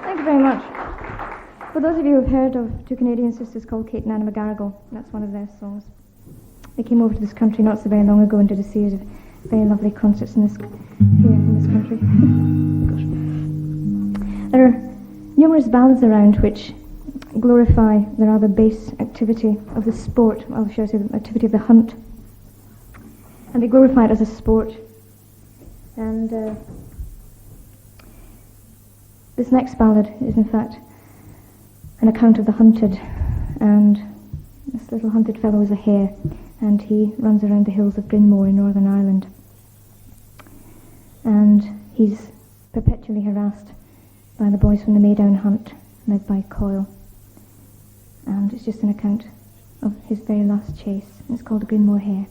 Thank you very much. For those of you who've heard of two Canadian sisters called Kate and Anna McGarrigle, that's one of their songs. They came over to this country not so very long ago and did a series of very lovely concerts in this here in this country. Gosh. There are numerous ballads around which glorify the rather base activity of the sport, or should I say the activity of the hunt. And they glorify it as a sport. And this next ballad is in fact an account of the hunted, and this little hunted fellow is a hare, and he runs around the hills of Grinmore in Northern Ireland. And he's perpetually harassed by the boys from the Maydown hunt, led by Coyle. And it's just an account of his very last chase. It's called The Grinmore Hare.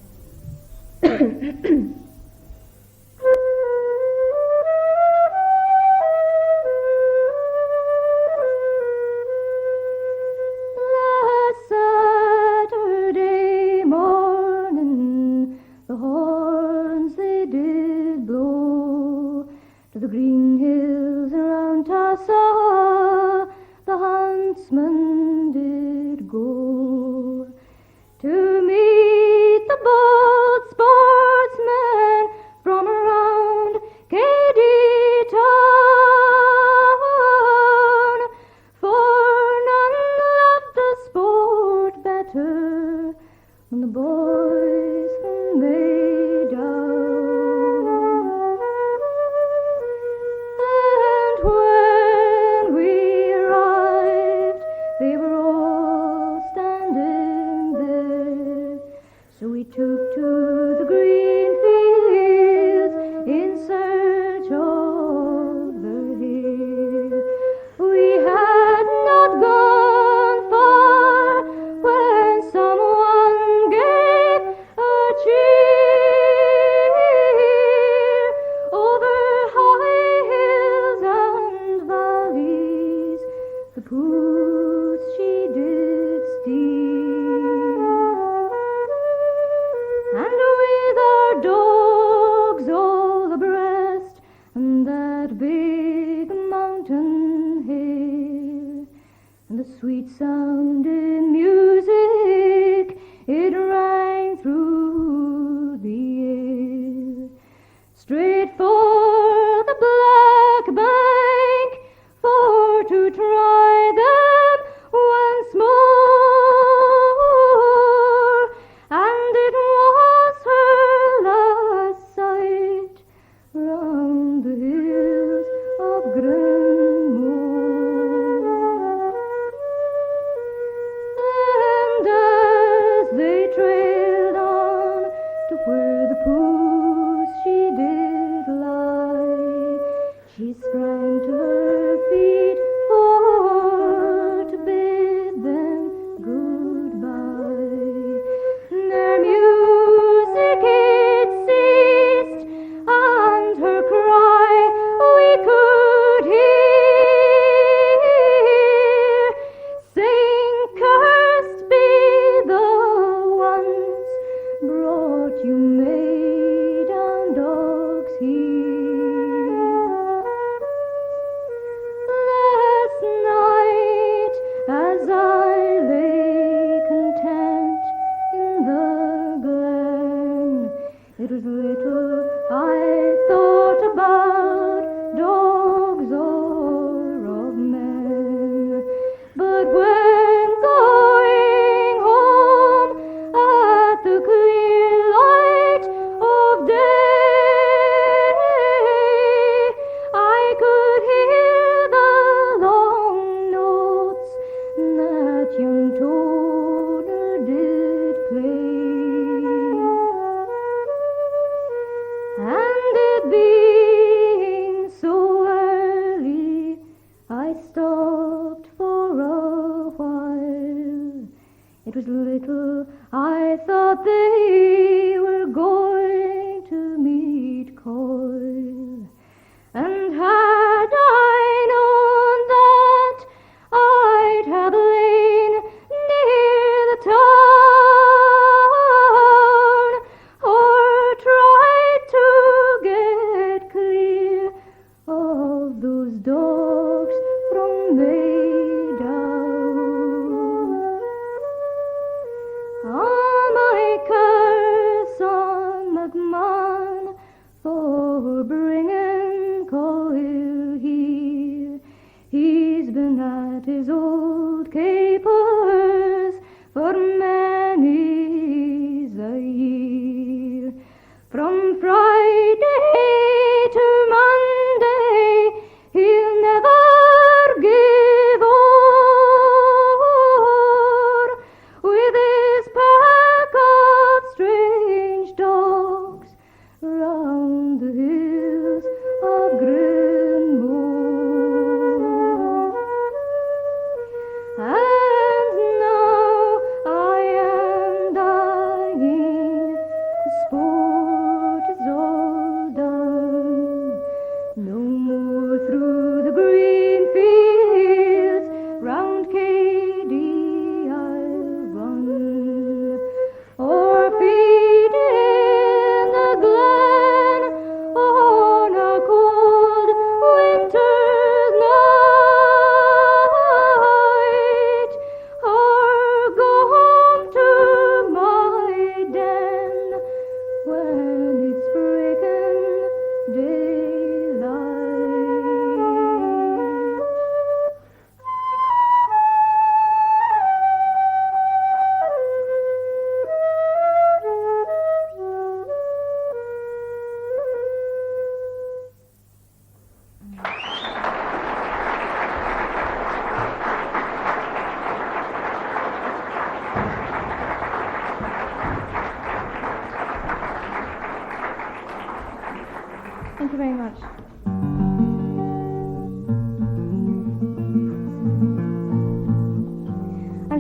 From Friday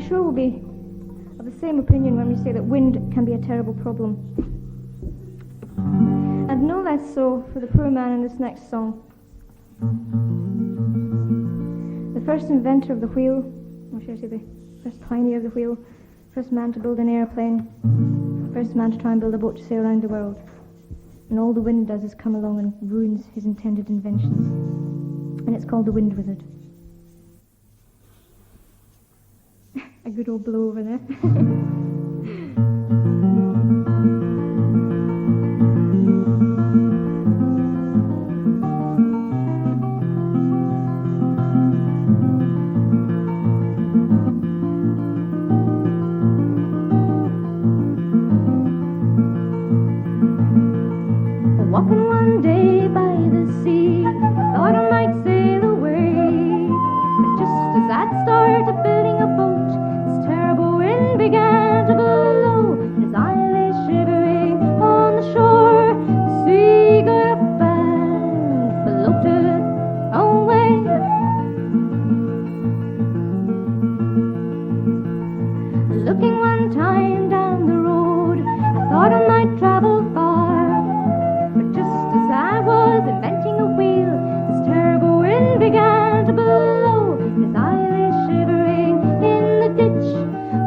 sure we'll be of the same opinion when we say that wind can be a terrible problem. And no less so for the poor man in this next song. The first inventor of the wheel, or should I say the first pioneer of the wheel, first man to build an airplane, first man to try and build a boat to sail around the world. And all the wind does is come along and ruins his intended inventions. And it's called the Wind Wizard. A good old blow over there. Walking one day by the sea, thought I might sail away. But just as I'd started building a boat, this terrible wind began to blow. And as I lay shivering on the shore, the sea got up and floated away. Looking one time down the road, I thought I might travel far. As I was inventing a wheel, this terrible wind began to blow. As I lay shivering in the ditch,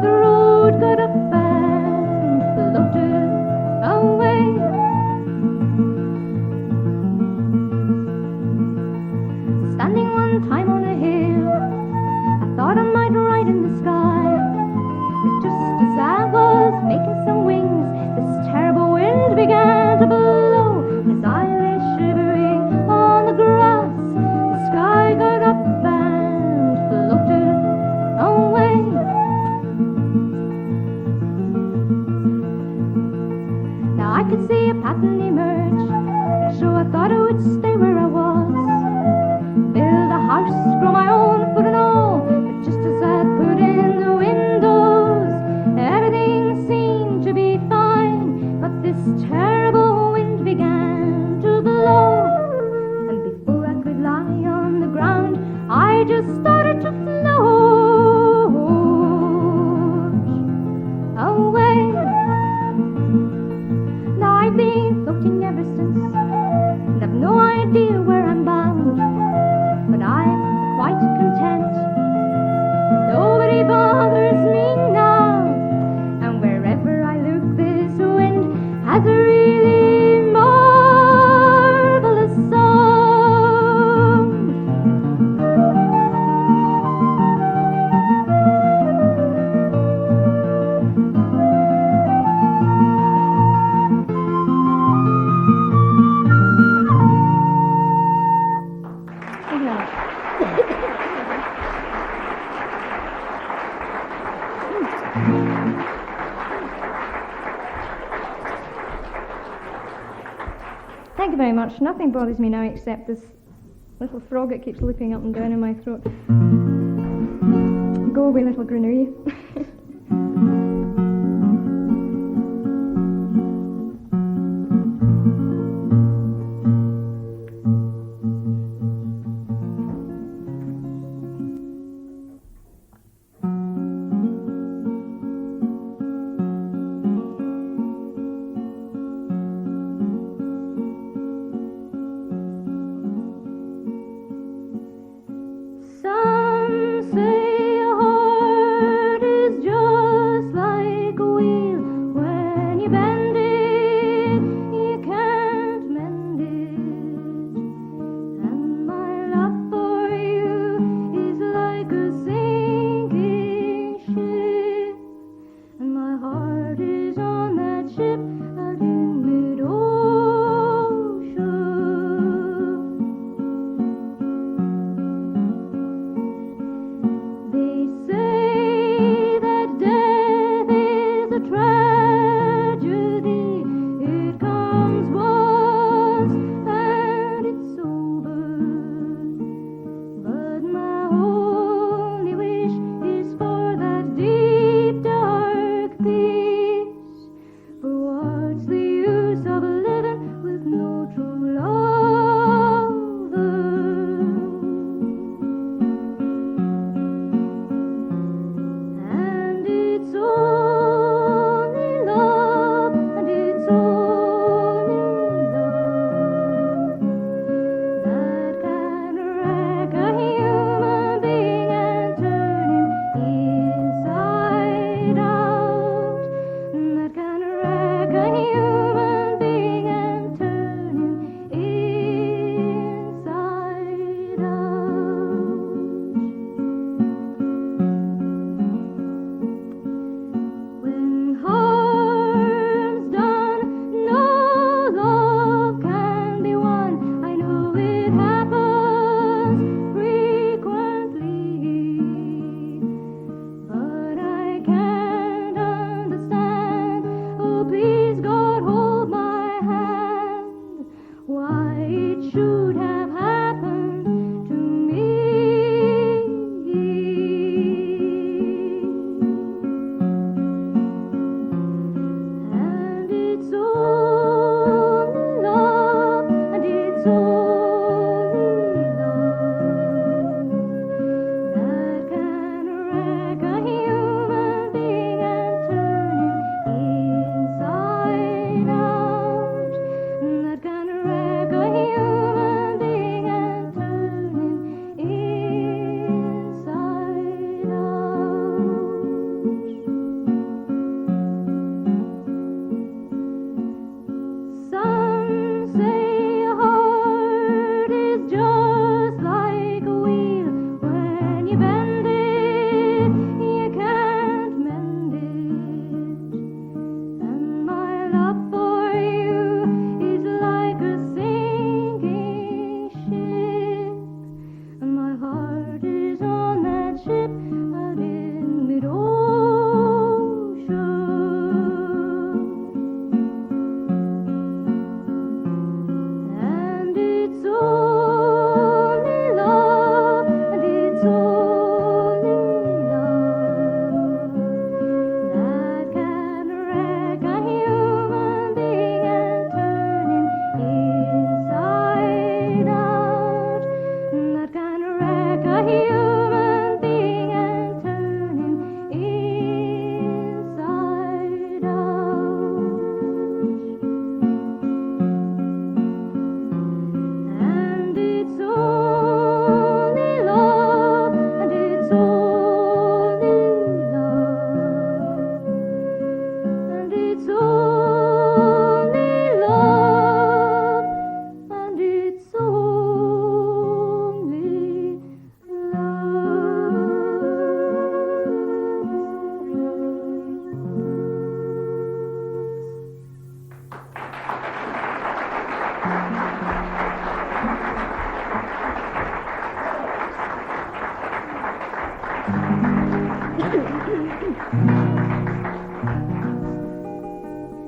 the road got up and floated away. Standing one time on a hill, I thought I might ride in the sky. But just as I was making some wings, this terrible wind began to blow. As I lay shivering on the grass, the sky got up and floated away. Now I could see a pattern emerge, so I thought I would stay where I was, build a house, grow my own food and all. But just as I put in the windows, everything seemed to be fine. But this terrible wind began to blow, and before I could lie on the ground, I just started to float away. Now I've been floating ever since, and I've no idea where I'm bound, but I'm quite content. Nobody bothers me now, and wherever I look, this wind has a really marvelous song. Thank you very much. Nothing bothers me now except this little frog that keeps leaping up and down in my throat. Go away, little greenery. Some say a heart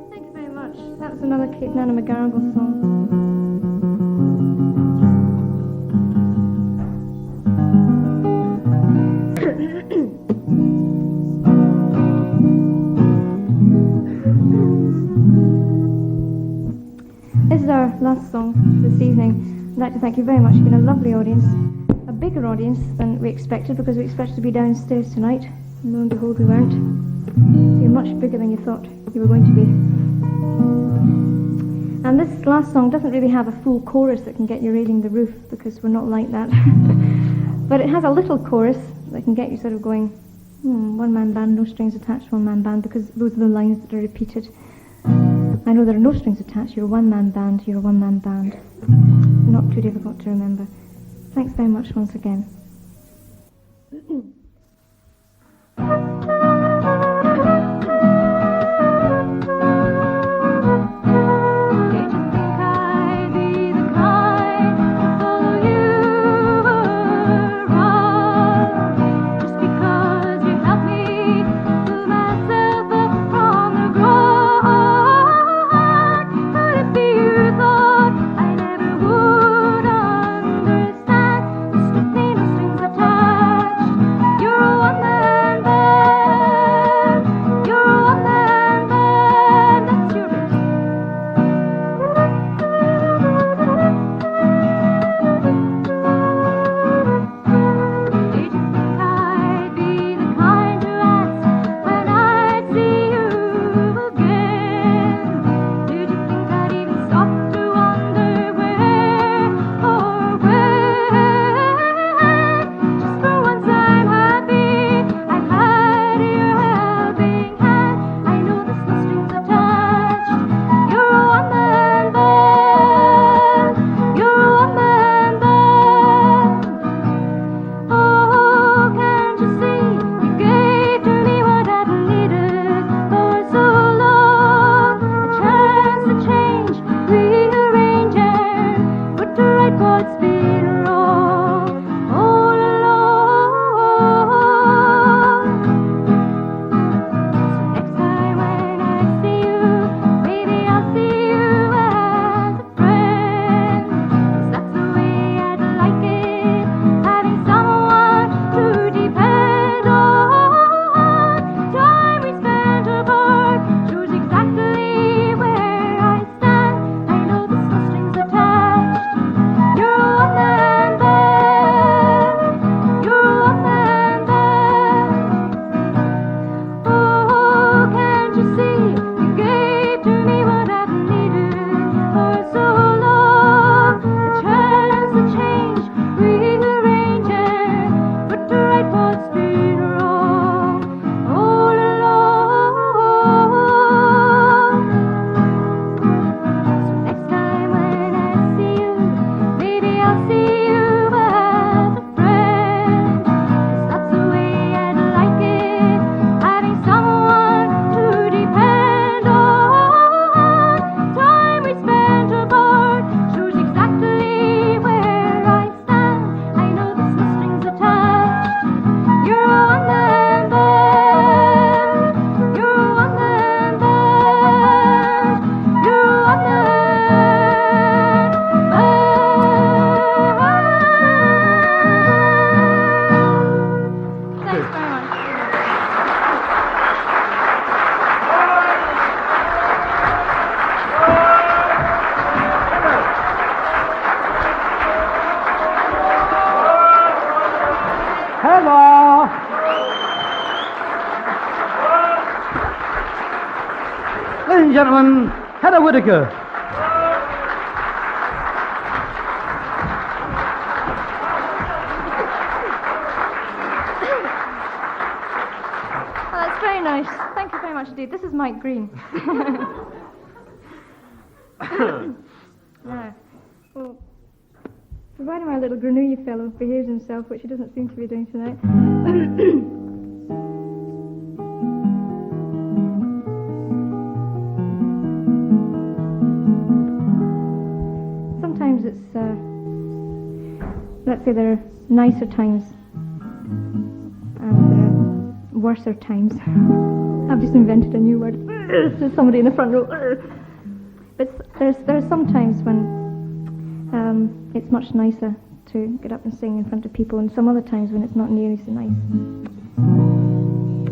Thank you very much. That's another Kate Nana McGarrigle song. This is our last song this evening. I'd like to thank you very much. It's been a lovely audience, a bigger audience than we expected, because we expected to be downstairs tonight. And lo and behold, we weren't. So you're much bigger than you thought you were going to be. And this last song doesn't really have a full chorus that can get you raiding the roof, because we're not like that. But it has a little chorus that can get you sort of going, one-man band, no strings attached, one-man band, because those are the lines that are repeated. I know there are no strings attached. You're a one-man band. You're a one-man band. Not too difficult to remember. Thanks very much once again. Ladies and gentlemen, Heather Whittaker. Oh, that's very nice. Thank you very much indeed. This is Mike Green. Yeah. Well, providing my little grenouille fellow behaves himself, which he doesn't seem to be doing tonight. Sometimes it's, let's say there are nicer times. And worser times. I've just invented a new word. There's somebody in the front row. But there's some times when it's much nicer to get up and sing in front of people, and some other times when it's not nearly so nice.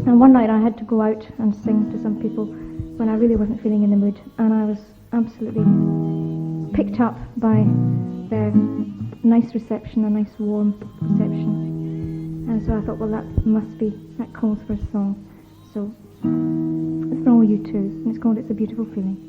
And one night I had to go out and sing to some people when I really wasn't feeling in the mood, and I was absolutely picked up by their nice reception, a nice warm reception. And so I thought, well, that calls for a song. So it's for all you twos, and it's called It's a Beautiful Feeling.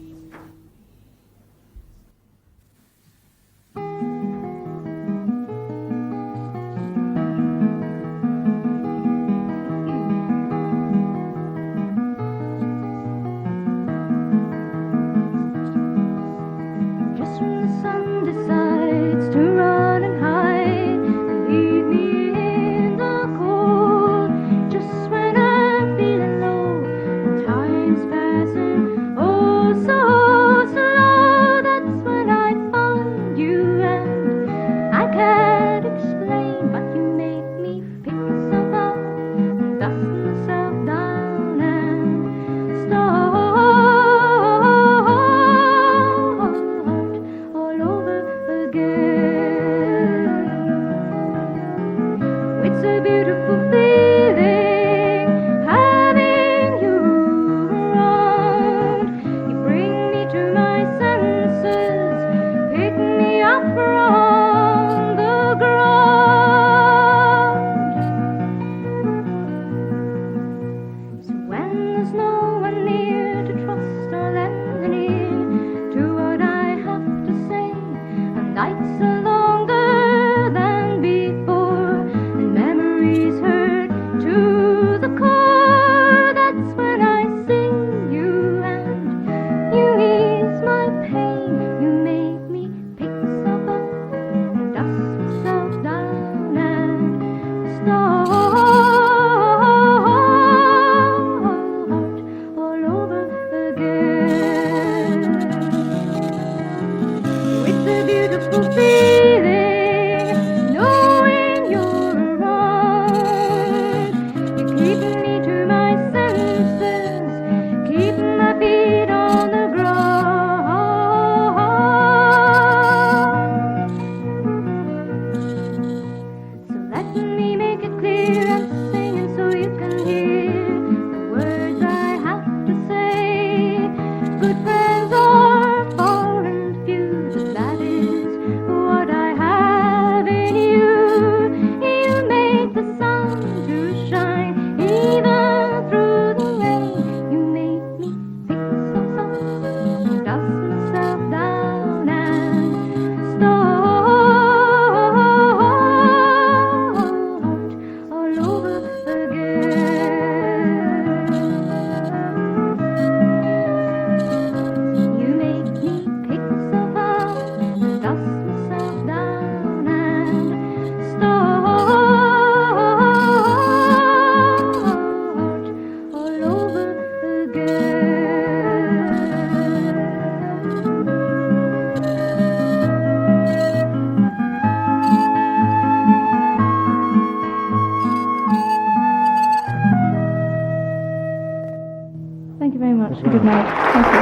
Good night. Thank you.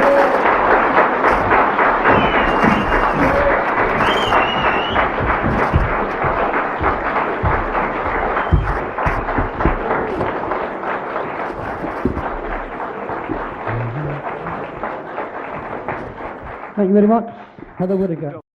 Thank you very much, Heather Whytoker.